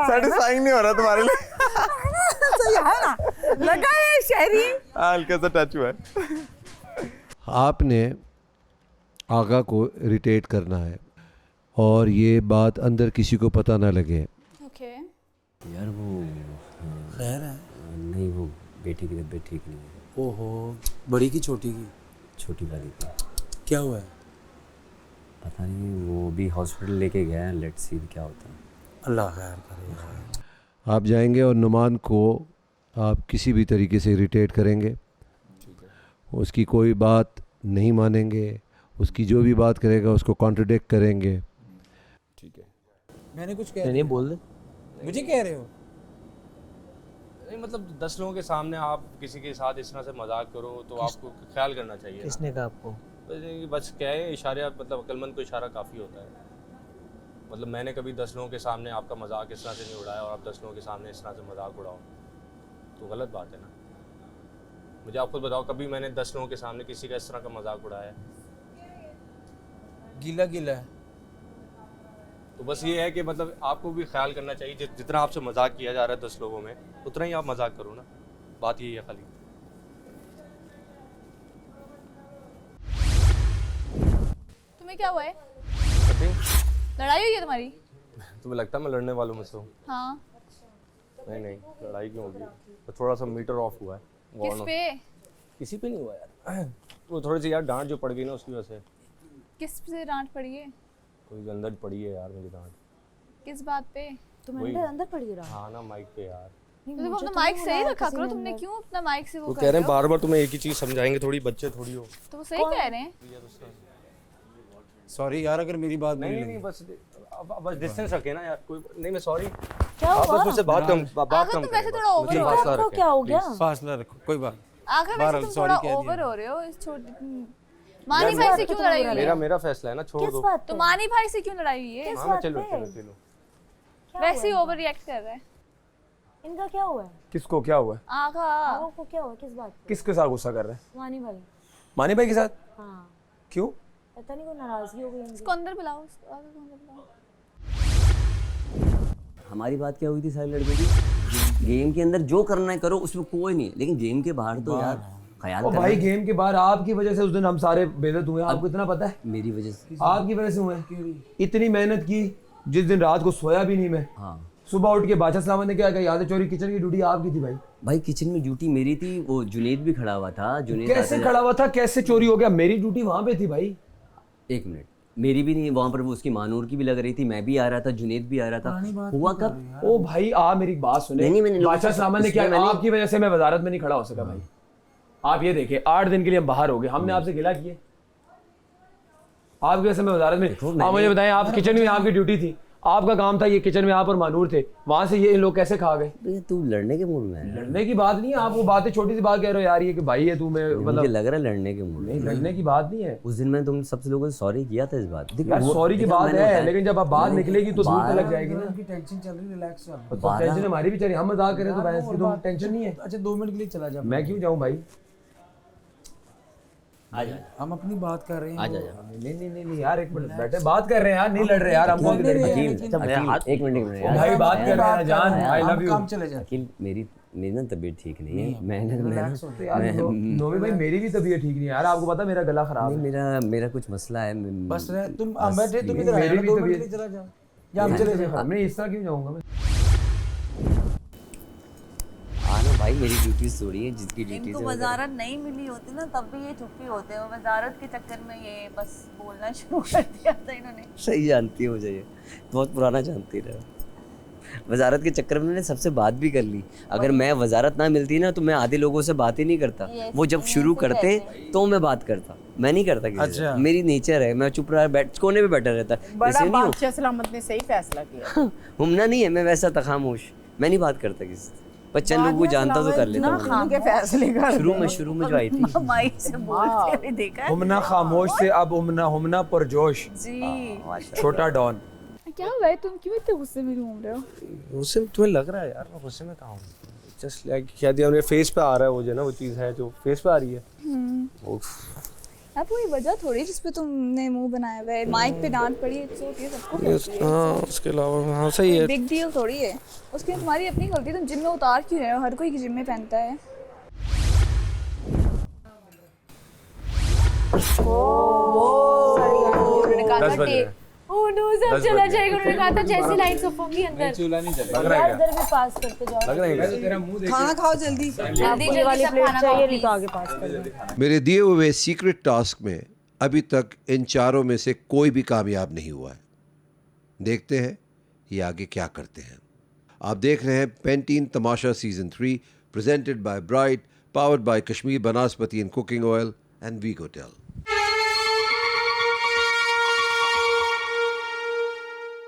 सेटिस्फाइंग नहीं हो रहा तुम्हारे लिए। सही है ना, लगा है शहरी। हल्का सा टच हुआ है। आपने आगा को इरिटेट करना है और ये बात अंदर किसी को पता ना लगे। ओके यार वो खैर है? नहीं वो बेटी की तबीयत ठीक नहीं है। ओहो, बड़ी की छोटी की? छोटी वाली की। क्या हुआ है? पता नहीं, वो भी हॉस्पिटल लेके गया है, लेट्स सी क्या होता है। अल्लाह खैर करे। आप जाएंगे और नुमान को आप किसी भी तरीके से इरिटेट करेंगे, उसकी कोई बात नहीं मानेंगे, उसकी जो भी बात करेगा उसको कॉन्ट्रडिक्ट करेंगे। ठीक है, मैंने कुछ कह नहीं बोल दे। मुझे कह रहे हो? नहीं मतलब 10 लोगों के सामने आप किसी के साथ इस तरह से मजाक करो तो आपको ख्याल करना चाहिए। किसने कहा आपको? बस क्या है, इशारे, मतलब अक्लमंद को इशारा काफ़ी होता है। मतलब मैंने कभी 10 लोगों के सामने आपका मजाक इस तरह से नहीं उड़ाया, और आप 10 लोगों के सामने इस तरह से मजाक उड़ाओ तो गलत बात है ना। मुझे आप खुद बताओ, कभी मैंने 10 लोगों के सामने किसी का इस तरह का मजाक उड़ाया है? गीला गीला है। तो बस ये है कि मतलब आपको भी ख्याल करना चाहिए, जितना आपसे मजाक किया जा रहा है 10 लोगों में, उतना ही आप मजाक करो ना। बात यही है खाली। तुम्हें क्या हुआ है? लड़ाई हुई है तुम्हारी? तुम्हें लगता है मैं लड़ने वालों में से हूँ? हाँ। नहीं, लड़ाई क्यों होगी? तो थोड़ा सा मीटर ऑफ हुआ है। किस पे? किसी पे नहीं हुआ यार। वो थोड़ी सी यार डांट जो पड़ गई ना उसकी वजह से। किस से डांट पड़ी है? कोई अंदर पड़ी है यार मेरी डांट। किस बात पे? तुम अंदर पड़ी रहा? हाँ ना, माइक पे यार। तुम अपना माइक सही रखा करो, तुमने क्यों अपना माइक से वो कह रहे हैं बार बार तुम्हें एक ही चीज समझाएंगे, थोड़ी बच्चे थोड़ी हो। तो वो सही कह रहे हैं। सॉरी यार अगर मेरी बात नहीं बस डिस्टेंस रखे ना यार। कोई नहीं, मैं सॉरी। क्या हुआ? बस मुझसे बात कम तुम वैसे थोड़ा ओवर हो रहे हो। क्या हो गया? फासला रखो, कोई बात। आखिर वैसे तुम थोड़ा ओवर हो रहे हो इस छोटी। मानी भाई से क्यों लड़ाई हुई है? मेरा फैसला है ना, छोड़ दो। तो मानी भाई से क्यों लड़ाई हुई है? हाँ मैं चलो। वैसे ही ओवर रिएक्ट कर रहा है। इनका क्या हुआ है? किसको क्या हुआ है? आगा को क्या हुआ? किस बात पे? किसके साथ गुस्सा कर रहे हैं? मानी भाई। मानी भाई के साथ? हाँ। क्यों? पता नहीं, कोई नाराजगी हो गई इनकी। इसको अंदर बुलाओ, इसको अंदर बुलाओ। हमारी बात क्या हुई थी सारे लड़कों की? गेम के अंदर जो करना है करो, उसमें कोई नहीं, लेकिन गेम के बाहर तो यार ख्याल ओ भाई गेम के बाहर आपकी वजह से उस दिन हम सारे बेइज्जत हुए, आपको इतना पता है? मेरी वजह से, आपकी वजह से हुए। इतनी मेहनत की, जिस दिन रात को सोया भी नहीं मैं। हाँ। सुबह उठ के बादशाह सलामत ने क्या कहा, याद है चोरी किचन की ड्यूटी आपकी थी भाई। भाई किचन में ड्यूटी मेरी थी, वो जुनेद भी खड़ा हुआ था। जुनेद कैसे खड़ा हुआ था, कैसे चोरी हो गया? मेरी ड्यूटी वहां पे थी भाई। एक मिनट, मेरी भी नहीं वहां पर, वो उसकी मानूर की भी लग रही थी, मैं भी आ रहा था, जुनेद भी आ रहा था। हुआ कब? ओ भाई मेरी बात सुने। बादशाह सलामत ने क्या, आपकी वजह से मैं वजारत में नहीं खड़ा हो सका भाई। आप ये देखिए 8 दिन के लिए हम बाहर हो गए, हमने आपसे गिला किए? आपकी वजह से मैं वजारत में। आप मुझे बताएं, आप किचन में आपकी ड्यूटी थी, आपका काम था, ये किचन में आप और मानूर थे, वहां से ये इन लोग कैसे खा गए? तू लड़ने के मूड में है? लड़ने की बात नहीं है, आप वो बातें छोटी सी बात कह रहे हो यार, ये कि भाई है तू, मैं मतलब मुझे लग रहा है लड़ने के मूड में। नहीं, लड़ने की बात नहीं है। उस दिन मैंने तुम सबसे लोगों से सॉरी किया था इस बात। यार सॉरी की बात है, लेकिन जब आप बात निकलेगी तो दूर तक लग जाएगी ना। उनकी टेंशन चल रही, रिलैक्स हो। तो टेंशन हमारी भी चल रही, हम मजाक करें तो बहस की तो टेंशन नहीं है। अच्छा 2 मिनट के लिए चला जा। मैं क्यों जाऊं भाई? आजा, हम अपनी बात कर रहे हैं। आजा। नहीं यार, एक मिनट बैठे, बात कर रहे हैं यार, नहीं लड़ रहे यार हम। एक मिनट भाई बात कर रहे हैं जान, आई लव यू। काम चले जा। अकील मेरी ना तबीयत ठीक नहीं है। नोमी भाई मेरी भी तबीयत ठीक नहीं है यार, आपको पता मेरा गला खराब है। मेरा कुछ मसला है। बस तुम बैठे, तुम इधर आए, 2 मिनट के लिए चला जाओ, या हम चले जाओ। मैं इस तरह क्यों जाऊंगा मैं? आना भाई, मेरी ड्यूटी थोड़ी है, जिसकी ड्यूटी इनको वजारत नहीं मिली होती ना तब भी ये चुप्पी होते हैं, वजारत के चक्कर में ये बस बोलना शुरू कर दिया था इन्होंने। सही जानती है मुझे, ये बहुत पुराना जानती रहा। वजारत के चक्कर में मैंने सबसे बात भी कर ली। अगर मैं वजारत ना मिलती ना तो मैं आधे लोगों से बात ही नहीं करता। वो जब शुरू करते तो मैं बात करता, मैं नहीं करता किसी से। मेरी नेचर है, मैं चुप रहा कोने पे बैठा रहता। बड़ा बादशाह सलामत ने सही फैसला किया। हुमना नहीं है, मैं वैसा था खामोश, मैं नहीं बात करता किसी से। बच्चे लोग को जानता तो कर लेता हूँ। शुरू में जो आई थी हुमना खामोश से अब हुमना पुरजोश। छोटा डॉन। क्या हुआ है, तुम क्यों इतने गुस्से में घूम रहे हो? गुस्से में तुम्हें लग रहा है यार, मैं गुस्से में कहाँ हूँ? जस्ट लाइक क्या दिया मेरे फेस पे आ रहा है, वो जो ना वो चीज़ है जो फेस पे आ रही है। यार कोई वजह थोड़ी जिस पे तुमने मुंह बनाया हुआ है, माइक पे डांट पड़ी है, तो ये सबको। हाँ उसके अलावा हाँ सही है, बिग डील थोड़ी है, उसके लिए तुम्हारी अपनी गलती। तुम जिम में उतार क्यों रहे हो? हर कोई जिम में पहनता है। ओह नो, सब चला जाएगा। उन्होंने कहा था जैसी लाइट्स ऑफ होंगी अंदर चूल्हा नहीं जलेगा। लग रहा है इधर भी पास करते जाओ। लग रहा है तेरा मुंह देख, खाना खाओ जल्दी। जल्दी वाली प्लेट चाहिए, नहीं तो आगे पास कर दो। मेरे दिए हुए सीक्रेट टास्क में अभी तक इन चारों में से कोई भी कामयाब नहीं हुआ है। देखते हैं ये आगे क्या करते हैं। आप देख रहे हैं Pantene Tamasha season 3 presented by bright, powered by Kashmir Banaspati and cooking oil and वीगोटेल।